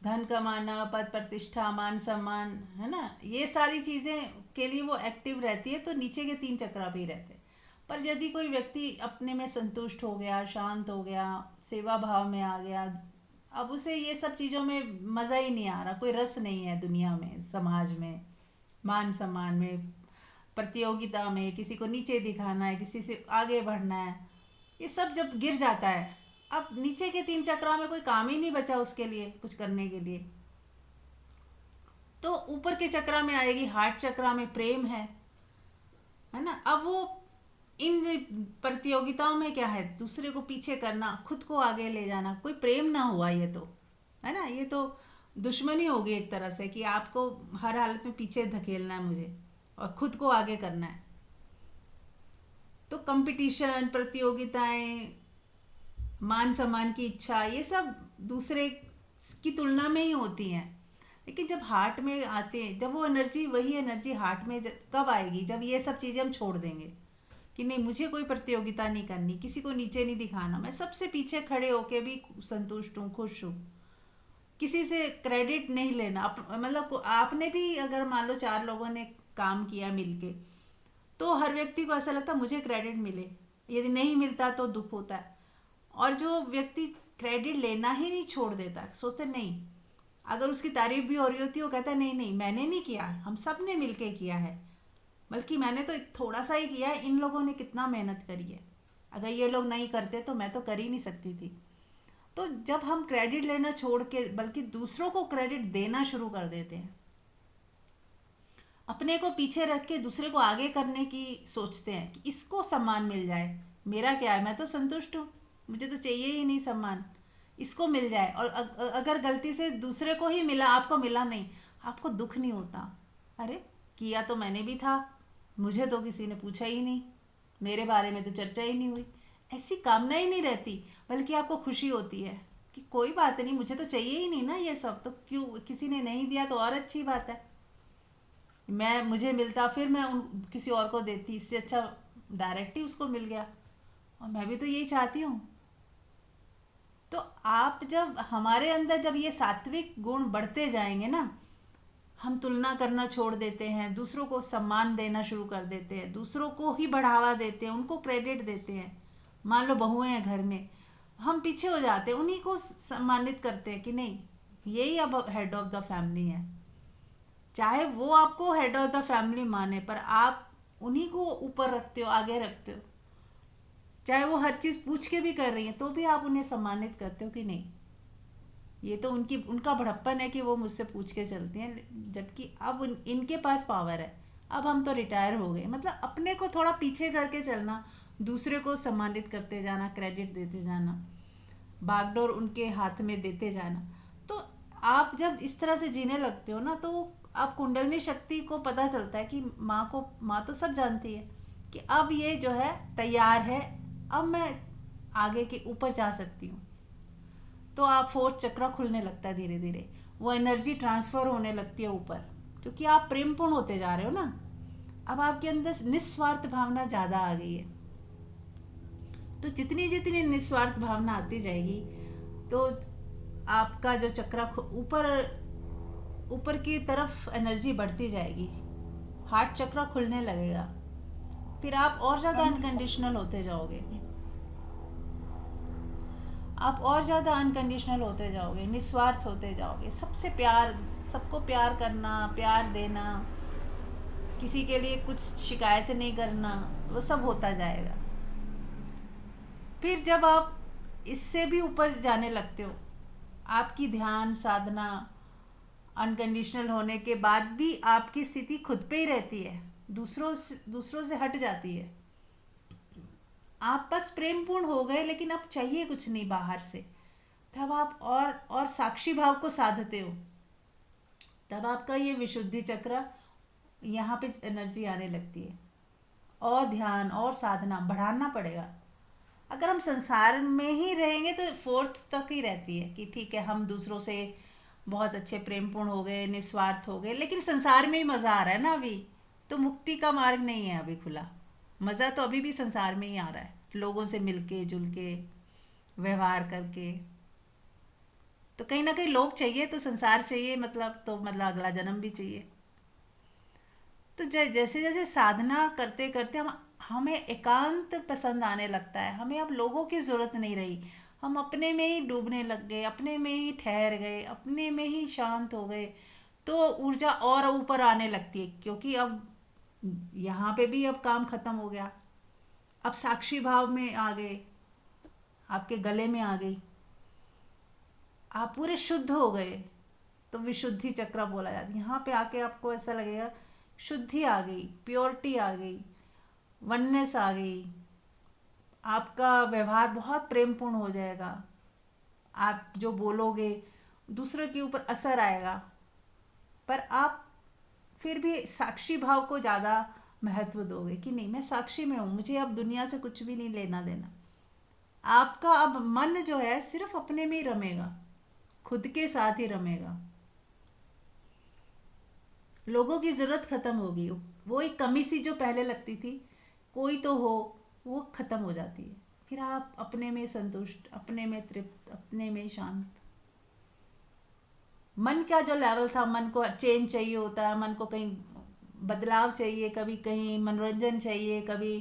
धन कमाना, पद प्रतिष्ठा, मान सम्मान, है ना, ये सारी चीज़ें के लिए वो एक्टिव रहती है, तो नीचे के 3 चक्र भी रहते हैं। पर यदि कोई व्यक्ति अपने में संतुष्ट हो गया, शांत हो गया, सेवा भाव में आ गया, अब उसे ये सब चीज़ों में मज़ा ही नहीं आ रहा, कोई रस नहीं है दुनिया में, समाज में, मान सम्मान में, प्रतियोगिता में, किसी को नीचे दिखाना है, किसी से आगे बढ़ना है, ये सब जब गिर जाता है, अब नीचे के 3 चक्रा में कोई काम ही नहीं बचा उसके लिए कुछ करने के लिए, तो ऊपर के चक्रा में आएगी। हार्ट चक्रा में प्रेम है ना। अब वो इन प्रतियोगिताओं में क्या है? दूसरे को पीछे करना, खुद को आगे ले जाना। कोई प्रेम ना हुआ ये तो, है ना, ये तो दुश्मनी होगी एक तरफ से कि आपको हर हालत में पीछे धकेलना है मुझे और खुद को आगे करना है। तो कंपटीशन, प्रतियोगिताएं, मान सम्मान की इच्छा, ये सब दूसरे की तुलना में ही होती हैं। लेकिन जब हार्ट में आते हैं, जब वो एनर्जी, वही एनर्जी हार्ट में कब आएगी? जब ये सब चीज़ें हम छोड़ देंगे कि नहीं, मुझे कोई प्रतियोगिता नहीं करनी, किसी को नीचे नहीं दिखाना, मैं सबसे पीछे खड़े होके भी संतुष्ट हूँ, खुश हूँ, किसी से क्रेडिट नहीं लेना। मतलब आपने भी अगर मान लो 4 लोगों ने काम किया मिलके, तो हर व्यक्ति को ऐसा लगता है मुझे क्रेडिट मिले, यदि नहीं मिलता तो दुख होता है। और जो व्यक्ति क्रेडिट लेना ही नहीं छोड़ देता, सोचते नहीं, अगर उसकी तारीफ भी हो रही होती है वो कहता है नहीं नहीं, मैंने नहीं किया, हम सब ने मिलके किया है, बल्कि मैंने तो थोड़ा सा ही किया है, इन लोगों ने कितना मेहनत करी है, अगर ये लोग नहीं करते तो मैं तो कर ही नहीं सकती थी। तो जब हम क्रेडिट लेना छोड़ के बल्कि दूसरों को क्रेडिट देना शुरू कर देते हैं, अपने को पीछे रख के दूसरे को आगे करने की सोचते हैं कि इसको सम्मान मिल जाए, मेरा क्या है, मैं तो संतुष्ट हूँ, मुझे तो चाहिए ही नहीं सम्मान, इसको मिल जाए। और अगर गलती से दूसरे को ही मिला, आपको मिला नहीं, आपको दुख नहीं होता, अरे किया तो मैंने भी था, मुझे तो किसी ने पूछा ही नहीं, मेरे बारे में तो चर्चा ही नहीं हुई, ऐसी कामना ही नहीं रहती। बल्कि आपको खुशी होती है कि कोई बात नहीं, मुझे तो चाहिए ही नहीं ना ये सब, तो क्यों, किसी ने नहीं दिया तो और अच्छी बात है, मुझे मिलता फिर मैं किसी और को देती, इससे अच्छा डायरेक्ट ही उसको मिल गया, और मैं भी तो यही चाहती हूँ। तो आप जब हमारे अंदर जब ये सात्विक गुण बढ़ते जाएंगे ना, हम तुलना करना छोड़ देते हैं, दूसरों को सम्मान देना शुरू कर देते हैं, दूसरों को ही बढ़ावा देते हैं, उनको क्रेडिट देते हैं। मान लो बहुएं हैं घर में, हम पीछे हो जाते हैं, उन्हीं को सम्मानित करते हैं कि नहीं, यही अब हेड ऑफ द फैमिली है। चाहे वो आपको हेड ऑफ द फैमिली माने, पर आप उन्हीं को ऊपर रखते हो, आगे रखते हो। चाहे वो हर चीज़ पूछ के भी कर रही हैं तो भी आप उन्हें सम्मानित करते हो कि नहीं, ये तो उनका बड़प्पन है कि वो मुझसे पूछ के चलती हैं, जबकि अब इनके पास पावर है, अब हम तो रिटायर हो गए। मतलब अपने को थोड़ा पीछे करके चलना, दूसरे को सम्मानित करते जाना, क्रेडिट देते जाना, बागडोर उनके हाथ में देते जाना। तो आप जब इस तरह से जीने लगते हो ना, तो आप कुंडलिनी शक्ति को पता चलता है कि माँ तो सब जानती है कि अब ये जो है तैयार है, अब मैं आगे के ऊपर जा सकती हूँ। तो आप 4th चक्र खुलने लगता है धीरे धीरे, वो एनर्जी ट्रांसफ़र होने लगती है ऊपर, क्योंकि आप प्रेमपूर्ण होते जा रहे हो ना। अब आपके अंदर निस्वार्थ भावना ज़्यादा आ गई है, तो जितनी जितनी निस्वार्थ भावना आती जाएगी तो आपका जो चक्र ऊपर की तरफ एनर्जी बढ़ती जाएगी, हार्ट चक्र खुलने लगेगा, फिर आप और ज़्यादा अनकंडीशनल होते जाओगे, आप और ज़्यादा अनकंडीशनल होते जाओगे, निस्वार्थ होते जाओगे, सबसे प्यार, सबको प्यार करना, प्यार देना, किसी के लिए कुछ शिकायत नहीं करना, वो सब होता जाएगा। फिर जब आप इससे भी ऊपर जाने लगते हो, आपकी ध्यान साधना अनकंडीशनल होने के बाद भी आपकी स्थिति खुद पे ही रहती है, दूसरों से हट जाती है। आप बस प्रेमपूर्ण हो गए, लेकिन अब चाहिए कुछ नहीं बाहर से, तब आप और साक्षी भाव को साधते हो, तब आपका ये विशुद्धि चक्र यहाँ पे एनर्जी आने लगती है। और ध्यान और साधना बढ़ाना पड़ेगा। अगर हम संसार में ही रहेंगे तो फोर्थ तक ही रहती है कि ठीक है, हम दूसरों से बहुत अच्छे प्रेमपूर्ण हो गए, निस्वार्थ हो गए, लेकिन संसार में ही मज़ा आ रहा है ना अभी। तो मुक्ति का मार्ग नहीं है अभी खुला। मज़ा तो अभी भी संसार में ही आ रहा है, लोगों से मिलके जुल के व्यवहार करके। तो कहीं ना कहीं लोग चाहिए तो संसार चाहिए, मतलब अगला जन्म भी चाहिए। तो जैसे जैसे साधना करते करते हमें एकांत पसंद आने लगता है। हमें अब लोगों की ज़रूरत नहीं रही। हम अपने में ही डूबने लग गए, अपने में ही ठहर गए, अपने में ही शांत हो गए। तो ऊर्जा और ऊपर आने लगती है, क्योंकि अब यहाँ पे भी अब काम खत्म हो गया। अब साक्षी भाव में आ गए, आपके गले में आ गई, आप पूरे शुद्ध हो गए। तो विशुद्धि चक्र बोला जाता है। यहाँ पे आके आपको ऐसा लगेगा शुद्धि आ गई, प्योरिटी आ गई, वननेस आ गई। आपका व्यवहार बहुत प्रेमपूर्ण हो जाएगा। आप जो बोलोगे दूसरे के ऊपर असर आएगा, पर आप फिर भी साक्षी भाव को ज़्यादा महत्व दोगे कि नहीं, मैं साक्षी में हूँ, मुझे अब दुनिया से कुछ भी नहीं लेना देना। आपका अब मन जो है सिर्फ अपने में ही रमेगा, खुद के साथ ही रमेगा। लोगों की ज़रूरत ख़त्म होगी। वो एक कमी सी जो पहले लगती थी, कोई तो हो, वो ख़त्म हो जाती है। फिर आप अपने में संतुष्ट, अपने में तृप्त, अपने में शांत। मन का जो लेवल था, मन को चेंज चाहिए होता है, मन को कहीं बदलाव चाहिए, कभी कहीं मनोरंजन चाहिए, कभी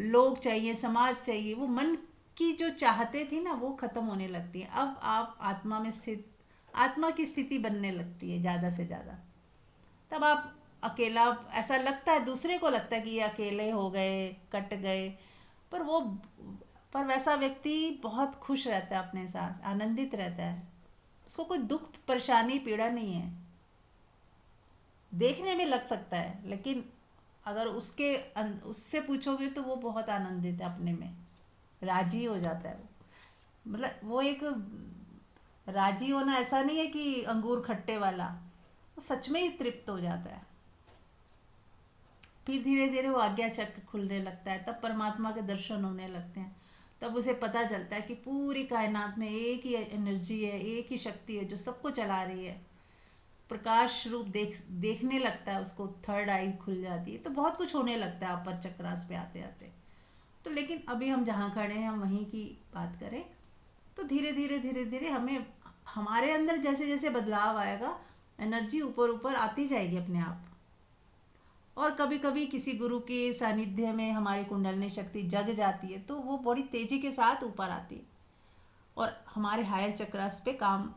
लोग चाहिए, समाज चाहिए। वो मन की जो चाहते थी ना, वो ख़त्म होने लगती है। अब आप आत्मा में स्थित, आत्मा की स्थिति बनने लगती है ज़्यादा से ज़्यादा। तब आप अकेला, ऐसा लगता है, दूसरे को लगता है कि ये अकेले हो गए, कट गए, पर वो, पर वैसा व्यक्ति बहुत खुश रहता है, अपने साथ आनंदित रहता है। उसको कोई दुख, परेशानी, पीड़ा नहीं है। देखने में लग सकता है, लेकिन अगर उससे पूछोगे तो वो बहुत आनंदित है, अपने में राजी हो जाता है। वो मतलब वो एक राजी होना ऐसा नहीं है कि अंगूर खट्टे वाला, वो सच में ही तृप्त हो जाता है। फिर धीरे धीरे वो आज्ञा चक्र खुलने लगता है, तब परमात्मा के दर्शन होने लगते हैं। तब उसे पता चलता है कि पूरी कायनात में एक ही एनर्जी है, एक ही शक्ति है जो सबको चला रही है। प्रकाश रूप देखने लगता है उसको, थर्ड आई खुल जाती है। तो बहुत कुछ होने लगता है अपर चक्रास पे आते आते। तो लेकिन अभी हम जहाँ खड़े हैं, हम वहीं की बात करें तो धीरे धीरे धीरे धीरे हमें, हमारे अंदर जैसे जैसे बदलाव आएगा, एनर्जी ऊपर ऊपर आती जाएगी अपने आप। और कभी कभी किसी गुरु के सानिध्य में हमारी कुंडलनी शक्ति जग जाती है, तो वो बड़ी तेजी के साथ ऊपर आती है और हमारे हायर चक्रास पे काम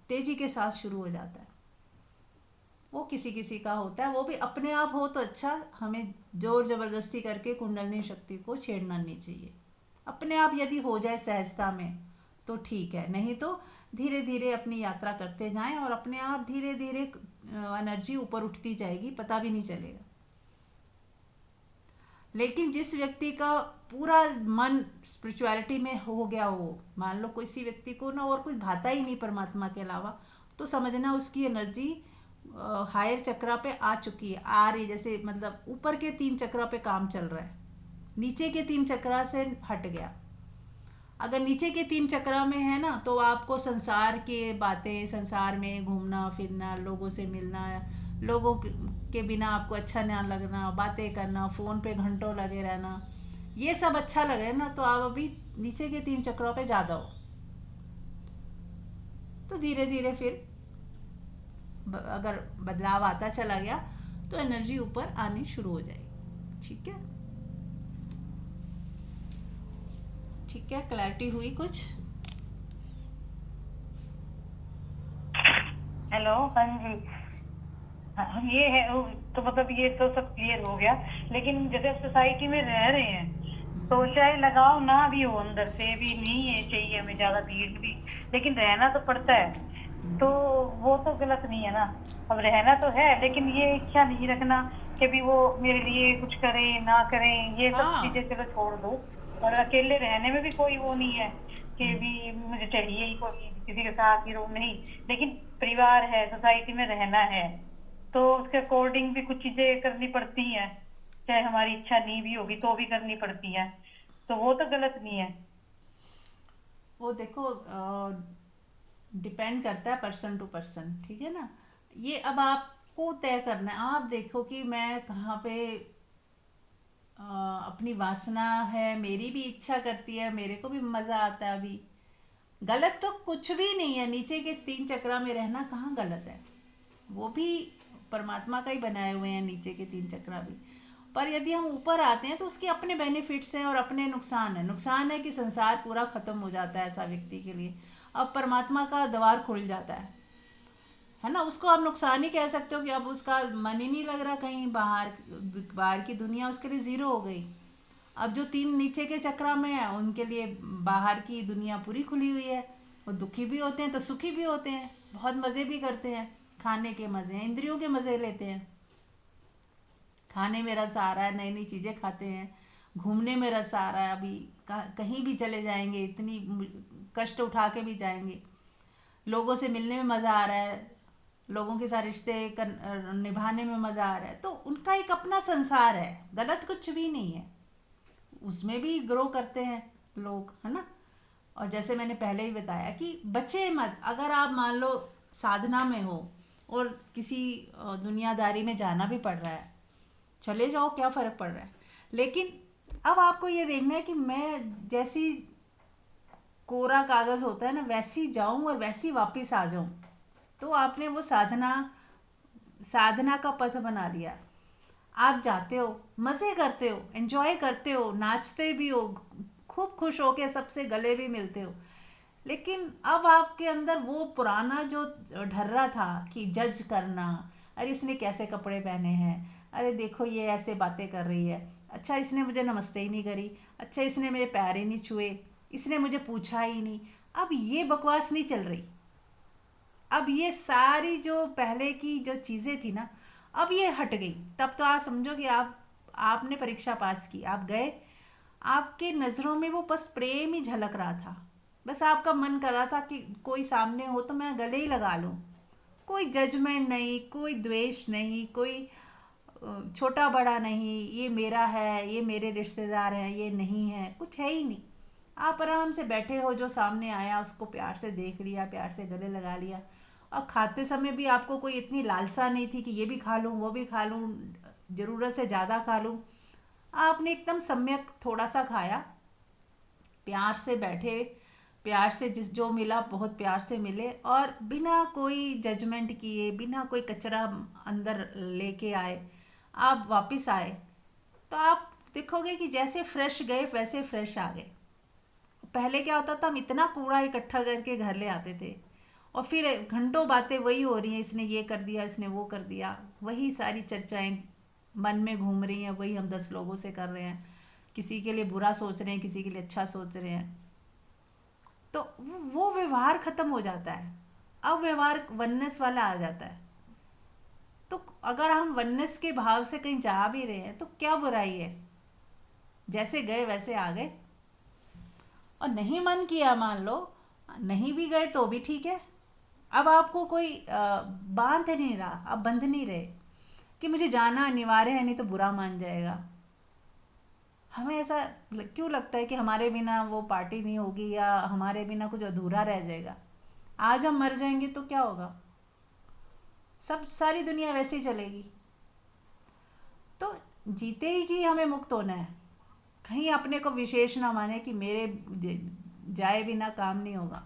तेजी के साथ शुरू हो जाता है। वो किसी किसी का होता है, वो भी अपने आप हो तो अच्छा। हमें जोर ज़बरदस्ती करके कुंडलनी शक्ति को छेड़ना नहीं चाहिए। अपने आप यदि हो जाए सहजता में तो ठीक है, नहीं तो धीरे धीरे अपनी यात्रा करते जाएं और अपने आप धीरे धीरे एनर्जी ऊपर उठती जाएगी, पता भी नहीं चलेगा। लेकिन जिस व्यक्ति का पूरा मन स्पिरिचुअलिटी में हो गया हो, मान लो किसी व्यक्ति को ना और कुछ भाता ही नहीं परमात्मा के अलावा, तो समझना उसकी एनर्जी हायर चक्रा पे आ चुकी है, आ रही। जैसे मतलब ऊपर के 3 चक्रा पे काम चल रहा है, नीचे के 3 चक्रा से हट गया। अगर नीचे के 3 चक्रा में है ना, तो आपको संसार के बातें, संसार में घूमना फिरना, लोगों से मिलना, लोगों के बिना आपको अच्छा ना लगना, बातें करना, फ़ोन पे घंटों लगे रहना, ये सब अच्छा लग रहा है ना, तो आप अभी नीचे के 3 चक्रों पे ज़्यादा हो। तो धीरे धीरे फिर अगर बदलाव आता चला गया तो एनर्जी ऊपर आनी शुरू हो जाएगी। ठीक है, ठीक है, क्लैरिटी हुई कुछ? हेलो, हाँ जी। हाँ, ये है तो मतलब ये तो सब क्लियर हो गया। लेकिन जैसे सोसाइटी में रह रहे हैं तो चाहे लगाव ना भी हो, अंदर से भी नहीं है चाहिए हमें ज्यादा भीड़ भी, लेकिन रहना तो पड़ता है। तो वो तो गलत नहीं है ना। अब रहना तो है, लेकिन ये इच्छा नहीं रखना कि भी वो मेरे लिए कुछ करें ना करें, ये सब हाँ, चीजें चलो छोड़ दो। और अकेले रहने में भी कोई वो नहीं है कि भी मुझे चाहिए ही कोई किसी के साथ ही रहूं, नहीं। लेकिन परिवार है, सोसाइटी में रहना है, तो उसके अकॉर्डिंग भी कुछ चीजें करनी पड़ती हैं, चाहे हमारी इच्छा नहीं भी होगी तो भी करनी पड़ती है। तो वो तो गलत नहीं है। वो देखो, डिपेंड करता है पर्सन टू पर्सन, ठीक है ना। ये अब आपको तय करना है। आप देखो कि मैं कहाँ पे अपनी वासना है, मेरी भी इच्छा करती है, मेरे को भी मज़ा आता है अभी। गलत तो कुछ भी नहीं है, नीचे के तीन चक्रा में रहना कहाँ गलत है। वो भी परमात्मा का ही बनाए हुए हैं नीचे के तीन चक्रा भी। पर यदि हम ऊपर आते हैं तो उसके अपने बेनिफिट्स हैं और अपने नुकसान है। नुकसान है कि संसार पूरा खत्म हो जाता है ऐसा व्यक्ति के लिए। अब परमात्मा का द्वार खुल जाता है ना। उसको आप नुकसान ही कह सकते हो कि अब उसका मन ही नहीं लग रहा कहीं बाहर। बाहर की दुनिया उसके लिए ज़ीरो हो गई। अब जो तीन नीचे के चक्रा में है उनके लिए बाहर की दुनिया पूरी खुली हुई है। वो दुखी भी होते हैं तो सुखी भी होते हैं, बहुत मज़े भी करते हैं। खाने के मज़े हैं, इंद्रियों के मज़े लेते हैं। खाने में रस आ रहा है, नई नई चीज़ें खाते हैं। घूमने में रस आ रहा है, अभी कहीं भी चले जाएंगे, इतनी कष्ट उठा के भी जाएंगे। लोगों से मिलने में मज़ा आ रहा है, लोगों के साथ रिश्ते निभाने में मज़ा आ रहा है। तो उनका एक अपना संसार है, गलत कुछ भी नहीं है। उसमें भी ग्रो करते हैं लोग, है ना। और जैसे मैंने पहले ही बताया कि बचे मत। अगर आप मान लो साधना में हो और किसी दुनियादारी में जाना भी पड़ रहा है, चले जाओ, क्या फ़र्क पड़ रहा है। लेकिन अब आपको ये देखना है कि मैं जैसी कोरा कागज़ होता है ना, वैसी जाऊं और वैसी वापस आ जाऊं। तो आपने वो साधना साधना का पथ बना लिया। आप जाते हो, मज़े करते हो, एंजॉय करते हो, नाचते भी हो, खूब खुश हो के सबसे गले भी मिलते हो। लेकिन अब आपके अंदर वो पुराना जो ढर्रा था कि जज करना, अरे इसने कैसे कपड़े पहने हैं, अरे देखो ये ऐसे बातें कर रही है, अच्छा इसने मुझे नमस्ते ही नहीं करी, अच्छा इसने मेरे पैर ही नहीं छुए, इसने मुझे पूछा ही नहीं। अब ये बकवास नहीं चल रही। अब ये सारी जो पहले की जो चीज़ें थी ना, अब ये हट गई। तब तो आप समझो कि आपने परीक्षा पास की, आप गए, आपके नज़रों में वो बस प्रेम ही झलक रहा था। बस आपका मन कर रहा था कि कोई सामने हो तो मैं गले ही लगा लूं। कोई जजमेंट नहीं, कोई द्वेष नहीं, कोई छोटा बड़ा नहीं, ये मेरा है, ये मेरे रिश्तेदार हैं, ये नहीं है, कुछ है ही नहीं। आप आराम से बैठे हो, जो सामने आया उसको प्यार से देख लिया, प्यार से गले लगा लिया। और खाते समय भी आपको कोई इतनी लालसा नहीं थी कि ये भी खा लूँ, वो भी खा लूँ, ज़रूरत से ज़्यादा खा लूँ। आपने एकदम सम्यक थोड़ा सा खाया, प्यार से बैठे, प्यार से जिस जो मिला बहुत प्यार से मिले, और बिना कोई जजमेंट किए, बिना कोई कचरा अंदर लेके आए आप वापस आए। तो आप देखोगे कि जैसे फ्रेश गए वैसे फ्रेश आ गए। पहले क्या होता था, हम इतना कूड़ा इकट्ठा करके घर ले आते थे और फिर घंटों बातें वही हो रही हैं, इसने ये कर दिया, इसने वो कर दिया, वही सारी चर्चाएं मन में घूम रही हैं, वही हम 10 लोगों से कर रहे हैं। किसी के लिए बुरा सोच रहे हैं, किसी के लिए अच्छा सोच रहे हैं। तो वो व्यवहार खत्म हो जाता है। अब व्यवहार वननेस वाला आ जाता है। तो अगर हम वननेस के भाव से कहीं जा भी रहे हैं तो क्या बुराई है, जैसे गए वैसे आ गए। और नहीं मन किया, मान लो नहीं भी गए तो भी ठीक है। अब आपको कोई बांध नहीं रहा, आप बंध नहीं रहे कि मुझे जाना अनिवार्य है नहीं तो बुरा मान जाएगा। हमें ऐसा क्यों लगता है कि हमारे बिना वो पार्टी नहीं होगी या हमारे बिना कुछ अधूरा रह जाएगा। आज हम मर जाएंगे तो क्या होगा, सब सारी दुनिया वैसे ही चलेगी। तो जीते ही जी हमें मुक्त होना है। कहीं अपने को विशेष ना माने कि मेरे जाए बिना काम नहीं होगा।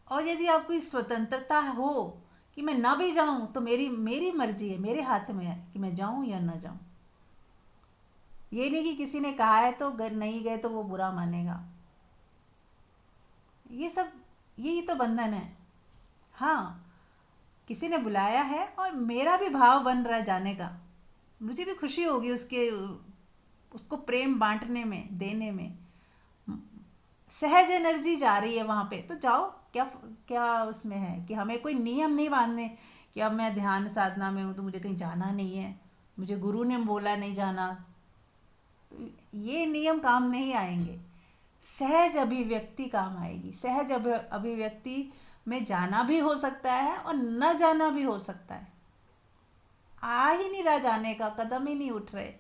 और यदि आपको स्वतंत्रता हो कि मैं ना भी जाऊं तो मेरी मेरी मर्जी है, मेरे हाथ में है कि मैं जाऊं या ना जाऊं। ये नहीं कि किसी ने कहा है तो नहीं गए तो वो बुरा मानेगा। ये सब यही तो बंधन है। हाँ, किसी ने बुलाया है और मेरा भी भाव बन रहा है जाने का, मुझे भी खुशी होगी उसके उसको प्रेम बांटने में, देने में। सहज एनर्जी जा रही है वहाँ पे तो जाओ। क्या क्या उसमें है कि हमें कोई नियम नहीं बांधने कि अब मैं ध्यान साधना में हूँ तो मुझे कहीं जाना नहीं है, मुझे गुरु ने बोला नहीं जाना। तो ये नियम काम नहीं आएंगे। सहज अभिव्यक्ति काम आएगी। सहज अभिव्यक्ति में जाना भी हो सकता है और न जाना भी हो सकता है। आ ही नहीं रहा जाने का, कदम ही नहीं उठ रहे।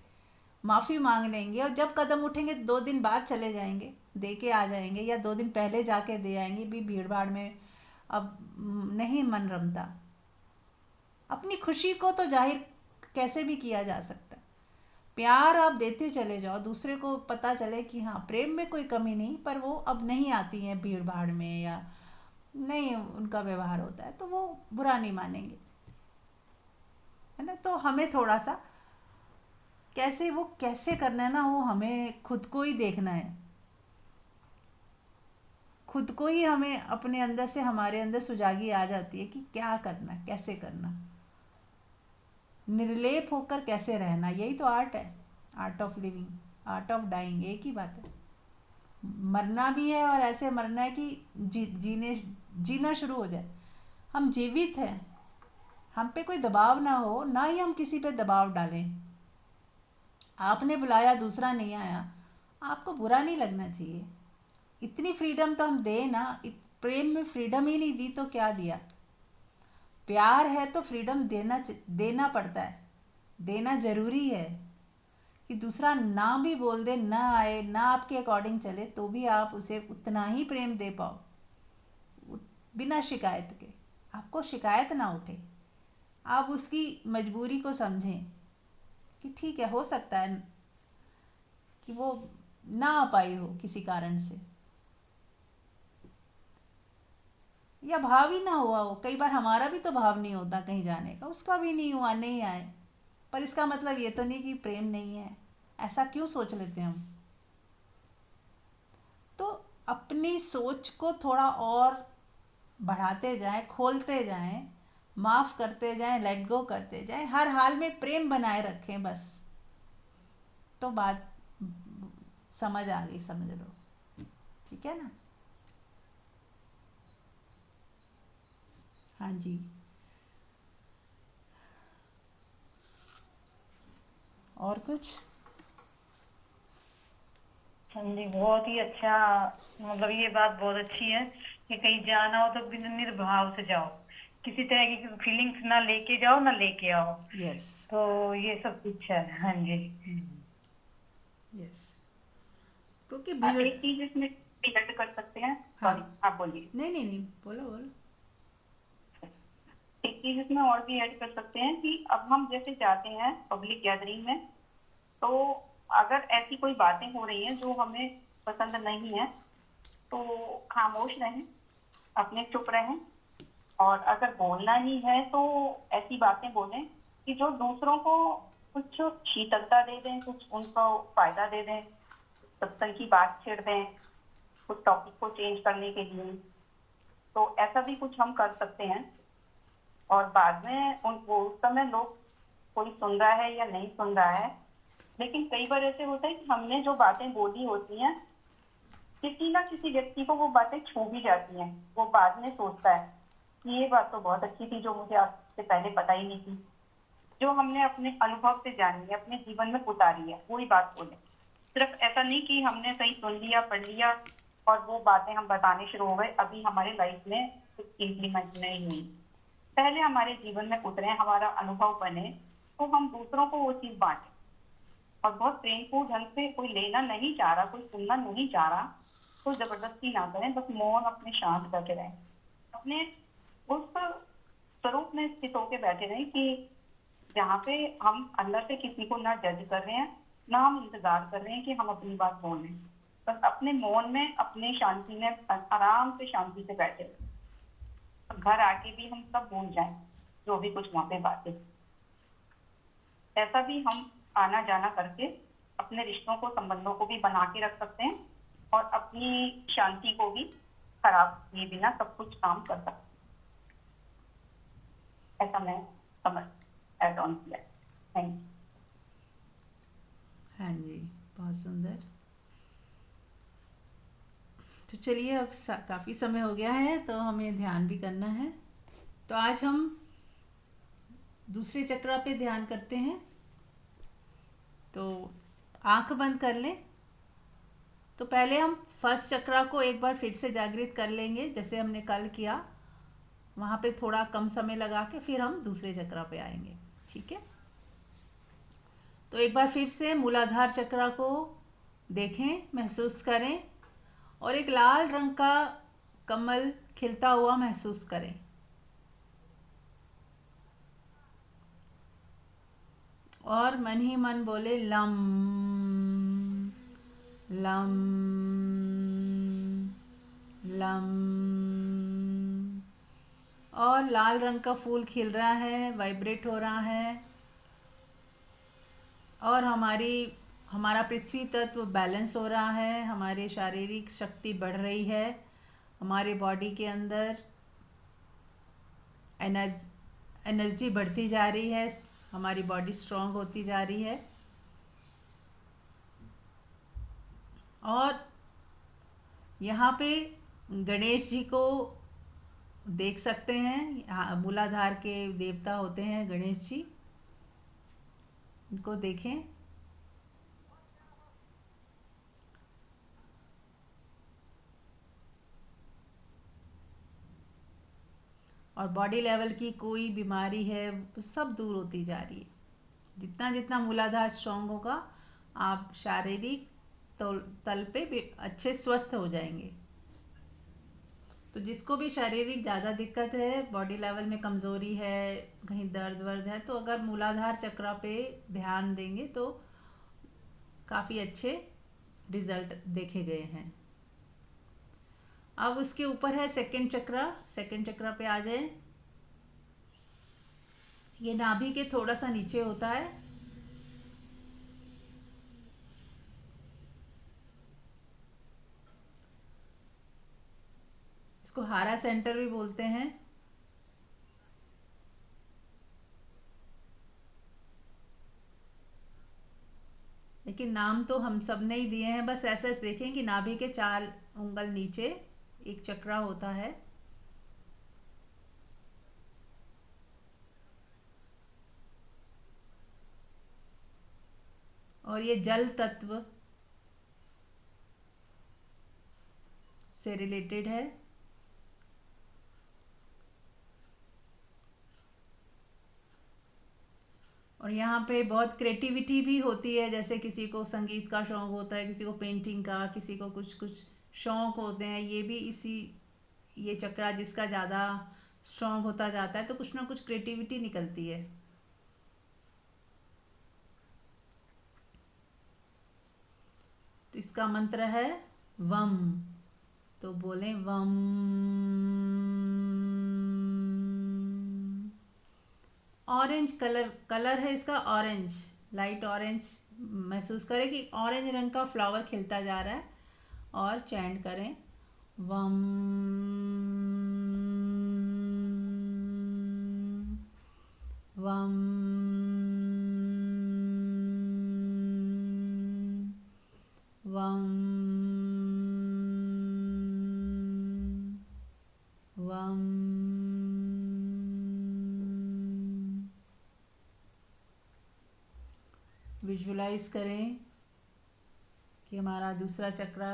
माफ़ी मांग लेंगे और जब कदम उठेंगे 2 दिन बाद चले जाएंगे, दे के आ जाएंगे, या 2 दिन पहले जाके दे आएंगे भी, भीड़ भाड़ में अब नहीं मन रमता। अपनी खुशी को तो जाहिर कैसे भी किया जा सकता है। प्यार आप देते चले जाओ, दूसरे को पता चले कि हाँ प्रेम में कोई कमी नहीं, पर वो अब नहीं आती हैं भीड़ भाड़ में, या नहीं उनका व्यवहार होता है, तो वो बुरा नहीं मानेंगे, है ना। तो हमें थोड़ा सा कैसे करना है ना, वो हमें खुद को ही देखना है। खुद को ही हमें अपने अंदर से, हमारे अंदर सुजागी आ जाती है कि क्या करना, कैसे करना, निर्लेप होकर कैसे रहना। यही तो आर्ट है, art of living, art of dying, एक ही बात है। मरना भी है और ऐसे मरना है कि जीना शुरू हो जाए। हम जीवित हैं, हम पे कोई दबाव ना हो, ना ही हम किसी पे दबाव डालें। आपने बुलाया, दूसरा नहीं आया, आपको बुरा नहीं लगना चाहिए। इतनी फ्रीडम तो हम दें ना। प्रेम में फ्रीडम ही नहीं दी तो क्या दिया। प्यार है तो फ्रीडम देना पड़ता है, देना ज़रूरी है। कि दूसरा ना भी बोल दे, ना आए, ना आपके अकॉर्डिंग चले, तो भी आप उसे उतना ही प्रेम दे पाओ, बिना शिकायत के। आपको शिकायत ना उठे, आप उसकी मजबूरी को समझें कि ठीक है, हो सकता है कि वो ना आ पाई हो किसी कारण से, या भाव ही ना हुआ हो। कई बार हमारा भी तो भाव नहीं होता कहीं जाने का, उसका भी नहीं हुआ, नहीं आए, पर इसका मतलब ये तो नहीं कि प्रेम नहीं है। ऐसा क्यों सोच लेते हैं हम। तो अपनी सोच को थोड़ा और बढ़ाते जाएं, खोलते जाएं, माफ़ करते जाएं, लेट गो करते जाएं, हर हाल में प्रेम बनाए रखें बस। तो बात समझ आ गई, समझ लो, ठीक है ना। हाँ जी, और कुछ। हाँ जी, बहुत ही अच्छा। मतलब ये बात बहुत अच्छी है कि कहीं जाना हो तो बिना निर्भाव से जाओ, किसी तरह की फीलिंग्स ना लेके जाओ ना लेके आओ। यस। तो ये सब कुछ है। हाँ जी। यस, क्योंकि भीड़। एक चीज इसमें ऐड कर सकते हैं। हाँ, सॉरी, आप बोलिए। नहीं नहीं नहीं, बोलो बोलो। एक चीज इसमें और भी ऐड कर सकते हैं कि अब हम जैसे जाते हैं पब्लिक गैदरिंग में, तो अगर ऐसी कोई बातें हो रही हैं जो हमें पसंद नहीं है, तो खामोश रहें, अपने चुप रहें। और अगर बोलना ही है तो ऐसी बातें बोलें कि जो दूसरों को कुछ शीतलता दे दें, कुछ उनको फायदा दे दें, सत्संग की बात छेड़ दें, कुछ टॉपिक को चेंज करने के लिए। तो ऐसा भी कुछ हम कर सकते हैं। और बाद में उनको उस समय लोग कोई सुन रहा है या नहीं सुन रहा है, लेकिन कई बार ऐसे होता है कि हमने जो बातें बोली होती हैं, किसी ना किसी व्यक्ति को वो बातें छू भी जाती हैं। वो बाद में सोचता है कि ये बात तो बहुत अच्छी थी जो मुझे आपसे पहले पता ही नहीं थी, जो हमने अपने अनुभव से जानी है, अपने जीवन में उतारी है, वही बात बोले। सिर्फ ऐसा नहीं कि हमने कहीं सुन लिया, पढ़ लिया और वो बातें हम बताने शुरू हो गए, अभी हमारे लाइफ में कुछ इम्प्लीमेंट नहीं हुई। पहले हमारे जीवन में उतरे, हमारा अनुभव बने, तो हम दूसरों को वो चीज बांटे। और बहुत प्रेमपूर्ण ढंग से, कोई लेना नहीं चाह रहा, कोई सुनना नहीं चाह रहा, तो जबरदस्ती ना करें, बस मौन अपने शांत करके रहें, अपने उस स्वरूप में स्थित होकर बैठे रहें कि जहाँ पे हम अंदर से किसी को ना जज कर रहे हैं, ना हम इंतजार कर रहे हैं कि हम अपनी बात बोलें। बस अपने मौन में, अपने शांति में, आराम से शांति से बैठे रहें। घर आके भी हम सब भूल जाएं जो भी कुछ वहां पे बातें। ऐसा भी हम आना जाना करके अपने रिश्तों को, संबंधों को भी बना के रख सकते हैं और अपनी शांति को भी खराब किए बिना सब कुछ काम कर सकते हैं। ऐसा मैं समझ ऐड ऑन किया। Thank you. हाँ जी, बहुत सुंदर। तो चलिए, अब काफ़ी समय हो गया है तो हमें ध्यान भी करना है। तो आज हम दूसरे चक्रा पे ध्यान करते हैं। तो आंख बंद कर लें। तो पहले हम फर्स्ट चक्रा को एक बार फिर से जागृत कर लेंगे, जैसे हमने कल किया। वहाँ पे थोड़ा कम समय लगा के फिर हम दूसरे चक्रा पे आएंगे। ठीक है, तो एक बार फिर से मूलाधार चक्रा को देखें, महसूस करें और एक लाल रंग का कमल खिलता हुआ महसूस करें। और मन ही मन बोले लम लम लम। और लाल रंग का फूल खिल रहा है, वाइब्रेट हो रहा है और हमारा पृथ्वी तत्व बैलेंस हो रहा है। हमारी शारीरिक शक्ति बढ़ रही है, हमारे बॉडी के अंदर एनर्जी बढ़ती जा रही है, हमारी बॉडी स्ट्रांग होती जा रही है। और यहाँ पे गणेश जी को देख सकते हैं, मूलाधार के देवता होते हैं गणेश जी, इनको देखें। और बॉडी लेवल की कोई बीमारी है सब दूर होती जा रही है। जितना जितना मूलाधार स्ट्रांग होगा, आप शारीरिक तल पे भी अच्छे स्वस्थ हो जाएंगे। तो जिसको भी शारीरिक ज़्यादा दिक्कत है, बॉडी लेवल में कमज़ोरी है, कहीं दर्द वर्द है, तो अगर मूलाधार चक्र पे ध्यान देंगे तो काफ़ी अच्छे रिजल्ट देखे गए हैं। अब उसके ऊपर है सेकंड चक्र। सेकंड चक्र पे आ जाए। ये नाभि के थोड़ा सा नीचे होता है। इसको हारा सेंटर भी बोलते हैं। लेकिन नाम तो हम सब ने ही दिए हैं, बस ऐसे देखें कि नाभि के 4 उंगल नीचे एक चक्रा होता है। और ये जल तत्व से रिलेटेड है। और यहाँ पे बहुत क्रिएटिविटी भी होती है, जैसे किसी को संगीत का शौक़ होता है, किसी को पेंटिंग का, किसी को कुछ कुछ शौक़ होते हैं। ये भी ये चक्रा जिसका ज़्यादा स्ट्रॉन्ग होता जाता है तो कुछ ना कुछ क्रिएटिविटी निकलती है। तो इसका मंत्र है वम। तो बोलें वम। ऑरेंज कलर है इसका, ऑरेंज, लाइट ऑरेंज। महसूस करें कि ऑरेंज रंग का फ्लावर खिलता जा रहा है। और चैंट करें वम वम वम वम। विजुलाइज करें कि हमारा दूसरा चक्रा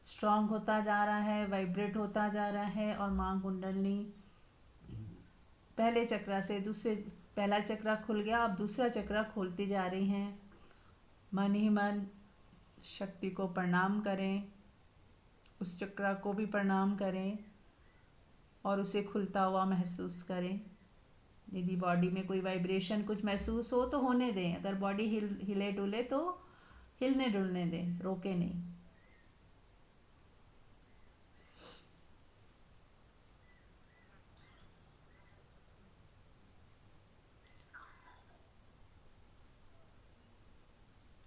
स्ट्रांग होता जा रहा है, वाइब्रेट होता जा रहा है और माँ कुंडलनी पहले चक्रा से पहला चक्रा खुल गया, अब दूसरा चक्रा खोलती जा रही हैं। मन ही मन शक्ति को प्रणाम करें, उस चक्रा को भी प्रणाम करें और उसे खुलता हुआ महसूस करें। यदि बॉडी में कोई वाइब्रेशन कुछ महसूस हो तो होने दें। अगर बॉडी हिले डुले तो हिलने डुलने दें, रोके नहीं।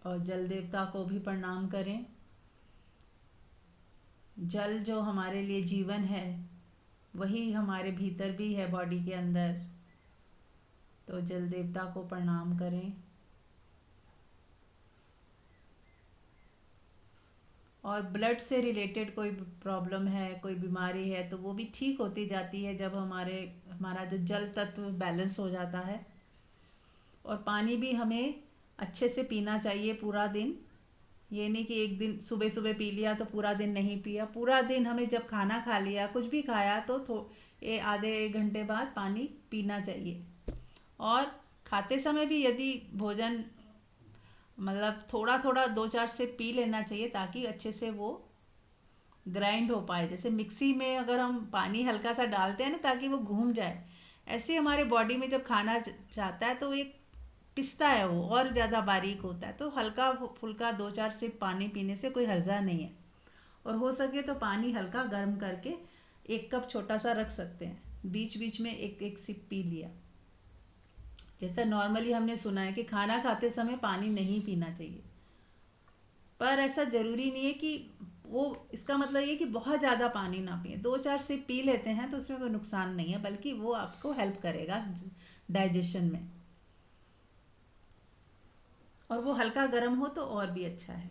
और जल देवता को भी प्रणाम करें। जल जो हमारे लिए जीवन है, वही हमारे भीतर भी है, बॉडी के अंदर। तो जल देवता को प्रणाम करें। और ब्लड से रिलेटेड कोई प्रॉब्लम है, कोई बीमारी है, तो वो भी ठीक होती जाती है जब हमारा जो जल तत्व बैलेंस हो जाता है। और पानी भी हमें अच्छे से पीना चाहिए पूरा दिन। ये नहीं कि एक दिन सुबह सुबह पी लिया तो पूरा दिन नहीं पिया। पूरा दिन हमें जब खाना खा लिया, कुछ भी खाया, तो आधे एक घंटे बाद पानी पीना चाहिए। और खाते समय भी यदि भोजन मतलब थोड़ा थोड़ा 2-4 सिप पी लेना चाहिए, ताकि अच्छे से वो ग्राइंड हो पाए। जैसे मिक्सी में अगर हम पानी हल्का सा डालते हैं ना, ताकि वो घूम जाए, ऐसे हमारे बॉडी में जब खाना जाता है तो एक पिसता है, वो और ज़्यादा बारीक होता है। तो हल्का फुल्का 2-4 सिप पानी पीने से कोई हर्जा नहीं है। और हो सके तो पानी हल्का गर्म करके 1 कप छोटा सा रख सकते हैं, बीच बीच में एक एक सिप पी लिया। जैसा नॉर्मली हमने सुना है कि खाना खाते समय पानी नहीं पीना चाहिए, पर ऐसा ज़रूरी नहीं है कि वो, इसका मतलब ये कि बहुत ज़्यादा पानी ना पिए। 2-4 सिप पी लेते हैं तो उसमें कोई नुकसान नहीं है, बल्कि वो आपको हेल्प करेगा डाइजेशन में। और वो हल्का गर्म हो तो और भी अच्छा है।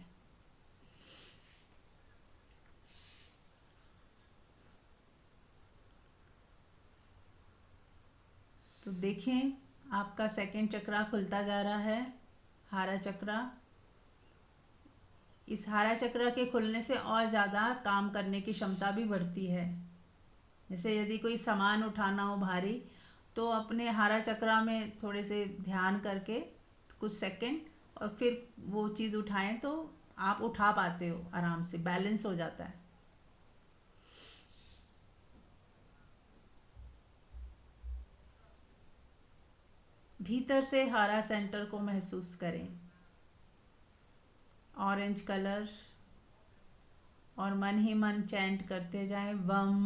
तो देखें, आपका सेकंड चक्रा खुलता जा रहा है, हारा चक्रा। इस हारा चक्र के खुलने से और ज़्यादा काम करने की क्षमता भी बढ़ती है। जैसे यदि कोई सामान उठाना हो भारी, तो अपने हारा चक्रा में थोड़े से ध्यान करके कुछ सेकंड, और फिर वो चीज़ उठाएं तो आप उठा पाते हो, आराम से बैलेंस हो जाता है। भीतर से हारा सेंटर को महसूस करें, ऑरेंज कलर, और मन ही मन चैंट करते जाएं, वम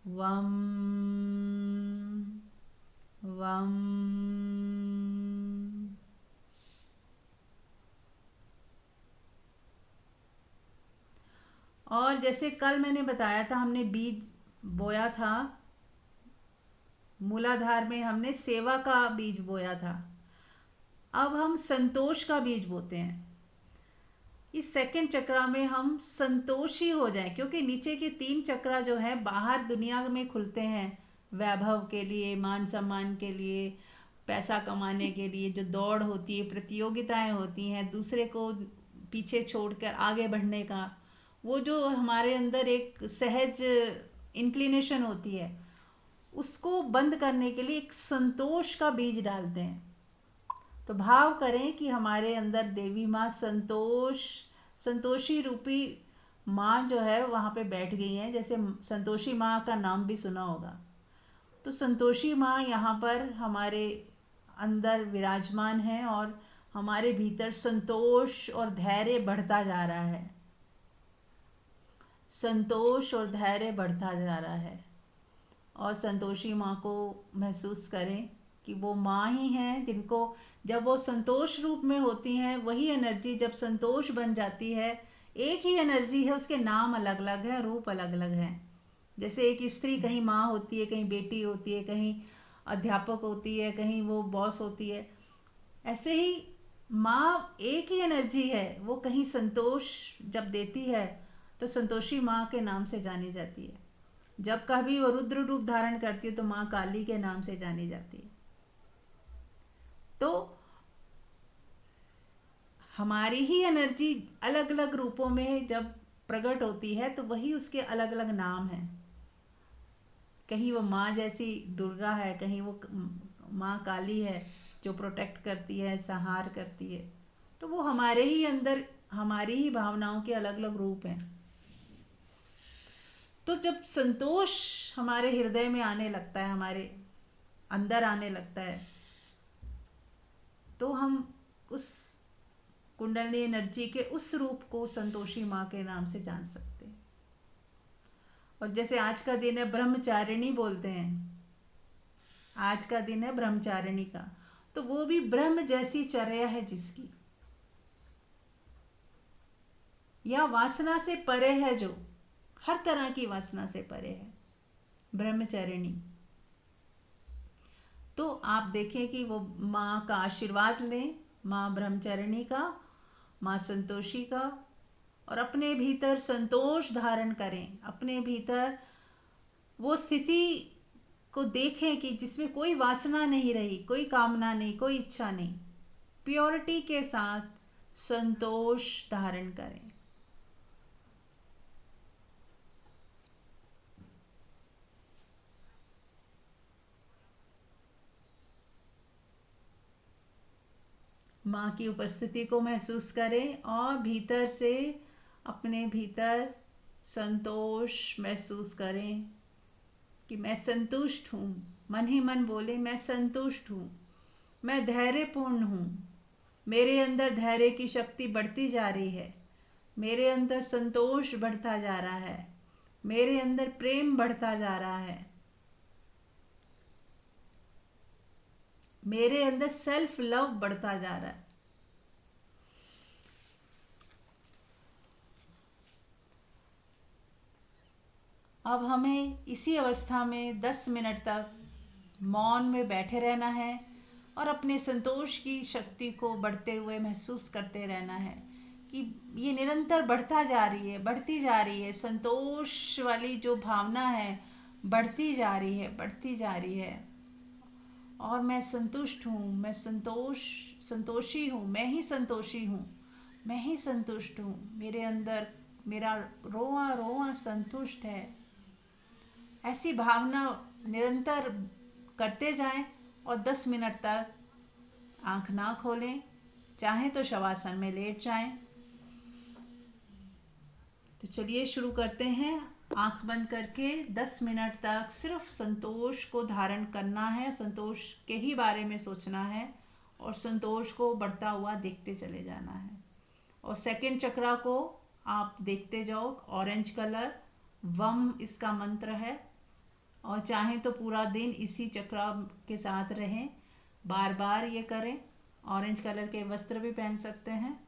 वम वम। और जैसे कल मैंने बताया था, हमने बीज बोया था, मूलाधार में हमने सेवा का बीज बोया था। अब हम संतोष का बीज बोते हैं। इस सेकंड चक्रा में हम संतोषी हो जाएं, क्योंकि नीचे के 3 चक्रा जो है बाहर दुनिया में खुलते हैं, वैभव के लिए, मान सम्मान के लिए, पैसा कमाने के लिए, जो दौड़ होती है, प्रतियोगिताएं होती हैं, दूसरे को पीछे छोड़कर आगे बढ़ने का, वो जो हमारे अंदर एक सहज इंक्लिनेशन होती है, उसको बंद करने के लिए एक संतोष का बीज डालते हैं। तो भाव करें कि हमारे अंदर देवी माँ संतोषी रूपी माँ जो है वहाँ पे बैठ गई हैं। जैसे संतोषी माँ का नाम भी सुना होगा, तो संतोषी माँ यहाँ पर हमारे अंदर विराजमान है, और हमारे भीतर संतोष और धैर्य बढ़ता जा रहा है। संतोष और धैर्य बढ़ता जा रहा है। और संतोषी माँ को महसूस करें कि वो माँ ही हैं, जिनको जब वो संतोष रूप में होती हैं, वही एनर्जी जब संतोष बन जाती है, एक ही एनर्जी है, उसके नाम अलग अलग हैं, रूप अलग अलग हैं। जैसे एक स्त्री कहीं माँ होती है, कहीं बेटी होती है, कहीं अध्यापक होती है, कहीं वो बॉस होती है, ऐसे ही माँ एक ही एनर्जी है। वो कहीं संतोष जब देती है तो संतोषी माँ के नाम से जानी जाती है। जब कभी वो रुद्र रूप धारण करती है तो माँ काली के नाम से जानी जाती है। तो हमारी ही एनर्जी अलग अलग रूपों में जब प्रकट होती है, तो वही उसके अलग अलग नाम हैं। कहीं वो माँ जैसी दुर्गा है, कहीं वो माँ काली है जो प्रोटेक्ट करती है, संहार करती है। तो वो हमारे ही अंदर, हमारी ही भावनाओं के अलग अलग रूप हैं। तो जब संतोष हमारे हृदय में आने लगता है, हमारे अंदर आने लगता है, तो हम उस कुंडली एनर्जी के उस रूप को संतोषी माँ के नाम से जान सकते हैं। और जैसे आज का दिन है ब्रह्मचारिणी बोलते हैं, आज का दिन है ब्रह्मचारिणी का, तो वो भी ब्रह्म जैसी चर्या है जिसकी, या वासना से परे है, जो हर तरह की वासना से परे है, ब्रह्मचारिणी। तो आप देखें कि वो माँ का आशीर्वाद लें, माँ ब्रह्मचारिणी का, माँ संतोषी का, और अपने भीतर संतोष धारण करें। अपने भीतर वो स्थिति को देखें कि जिसमें कोई वासना नहीं रही, कोई कामना नहीं, कोई इच्छा नहीं, प्योरिटी के साथ संतोष धारण करें। माँ की उपस्थिति को महसूस करें और भीतर से अपने भीतर संतोष महसूस करें कि मैं संतुष्ट हूँ। मन ही मन बोले, मैं संतुष्ट हूँ, मैं धैर्यपूर्ण हूँ, मेरे अंदर धैर्य की शक्ति बढ़ती जा रही है, मेरे अंदर संतोष बढ़ता जा रहा है, मेरे अंदर प्रेम बढ़ता जा रहा है, मेरे अंदर सेल्फ लव बढ़ता जा रहा है। अब हमें इसी अवस्था में 10 मिनट तक मौन में बैठे रहना है और अपने संतोष की शक्ति को बढ़ते हुए महसूस करते रहना है कि ये निरंतर बढ़ता जा रही है, बढ़ती जा रही है। संतोष वाली जो भावना है बढ़ती जा रही है, बढ़ती जा रही है। और मैं संतुष्ट हूँ, मैं संतोषी हूँ, मैं ही संतोषी हूँ, मैं ही संतुष्ट हूँ। मेरे अंदर मेरा रोआ रोआ संतुष्ट है। ऐसी भावना निरंतर करते जाएं और 10 मिनट तक आंख ना खोलें, चाहें तो शवासन में लेट जाएं। तो चलिए शुरू करते हैं। आंख बंद करके 10 मिनट तक सिर्फ संतोष को धारण करना है, संतोष के ही बारे में सोचना है और संतोष को बढ़ता हुआ देखते चले जाना है। और सेकंड चक्रा को आप देखते जाओ, ऑरेंज कलर, वम इसका मंत्र है। और चाहें तो पूरा दिन इसी चक्रा के साथ रहें, बार बार ये करें। ऑरेंज कलर के वस्त्र भी पहन सकते हैं।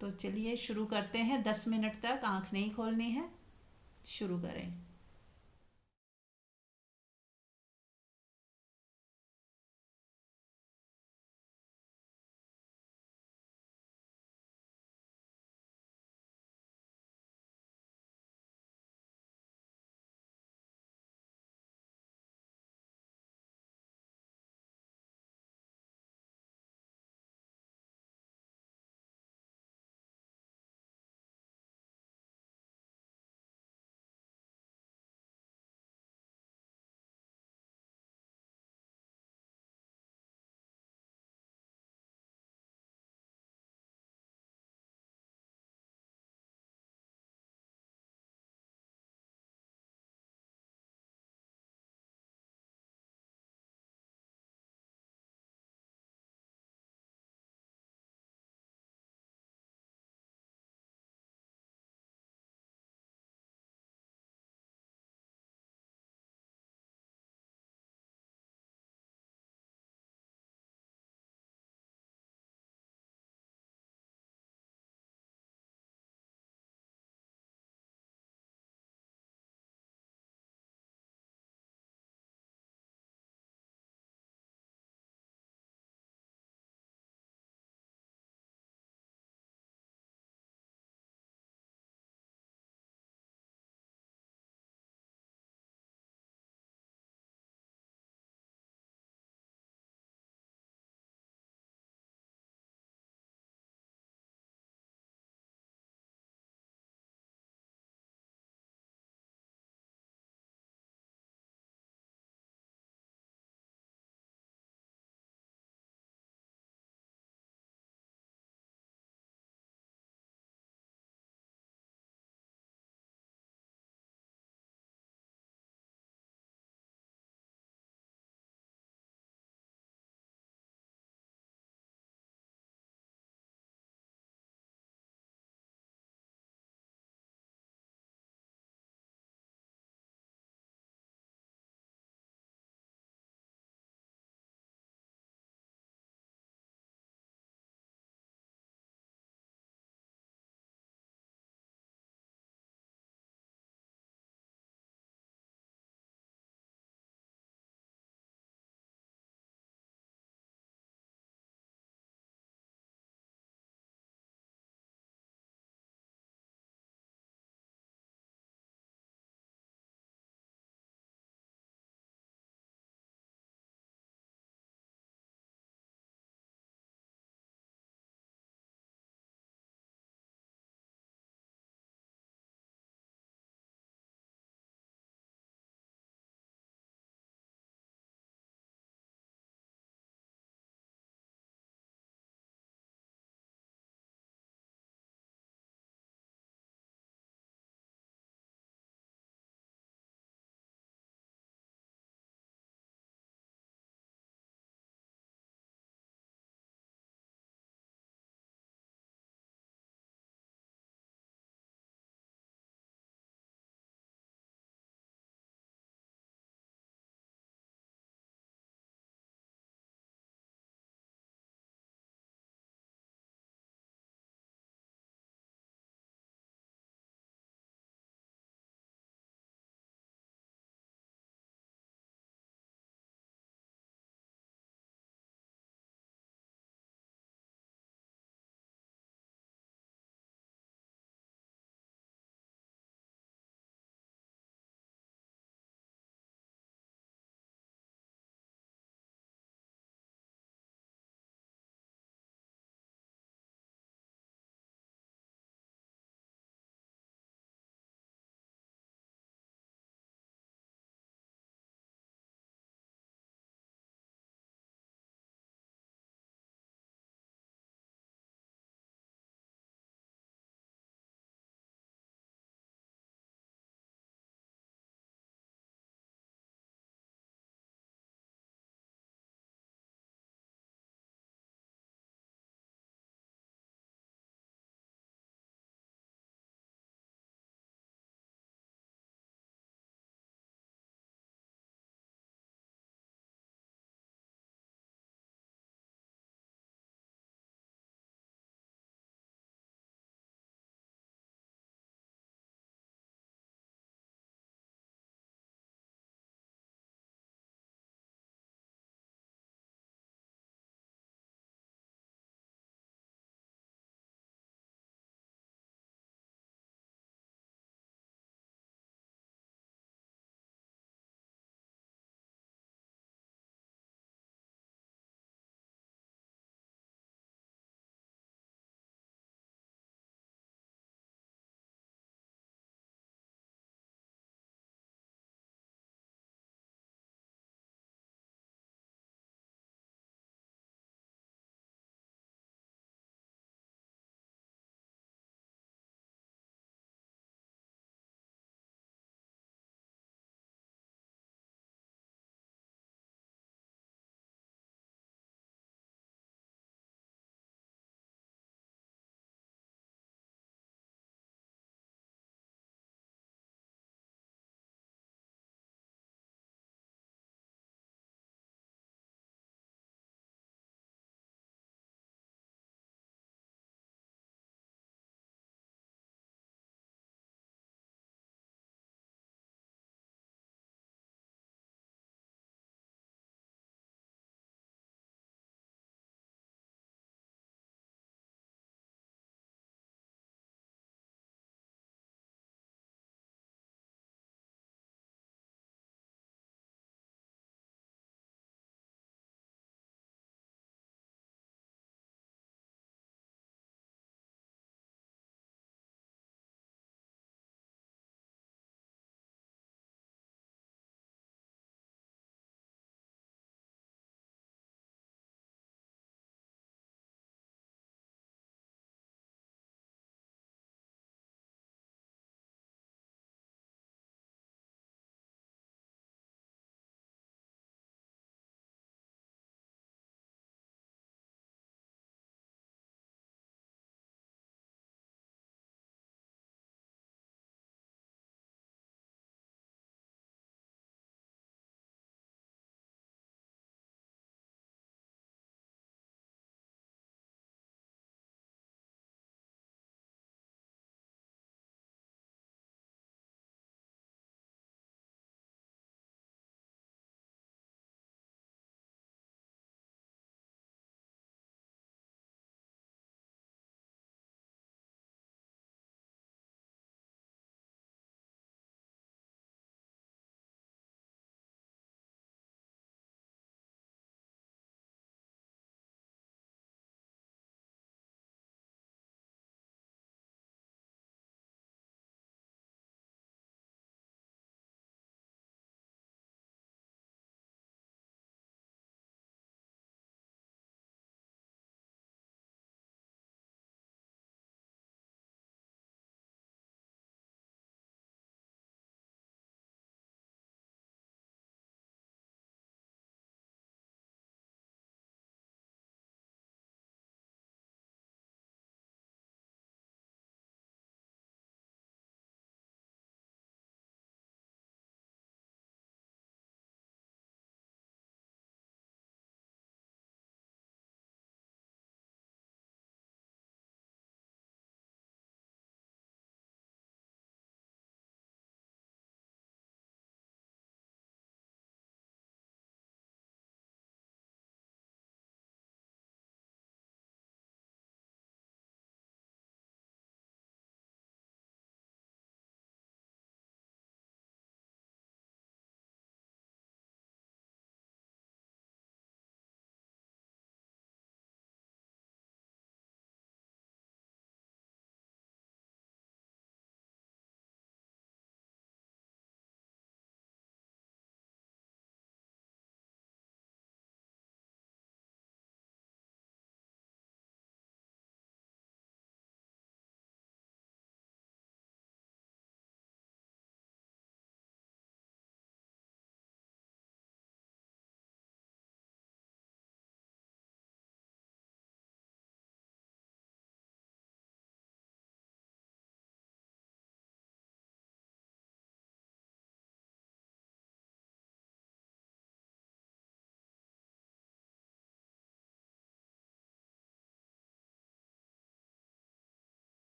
तो चलिए शुरू करते हैं। 10 मिनट तक आंख नहीं खोलनी है, शुरू करें।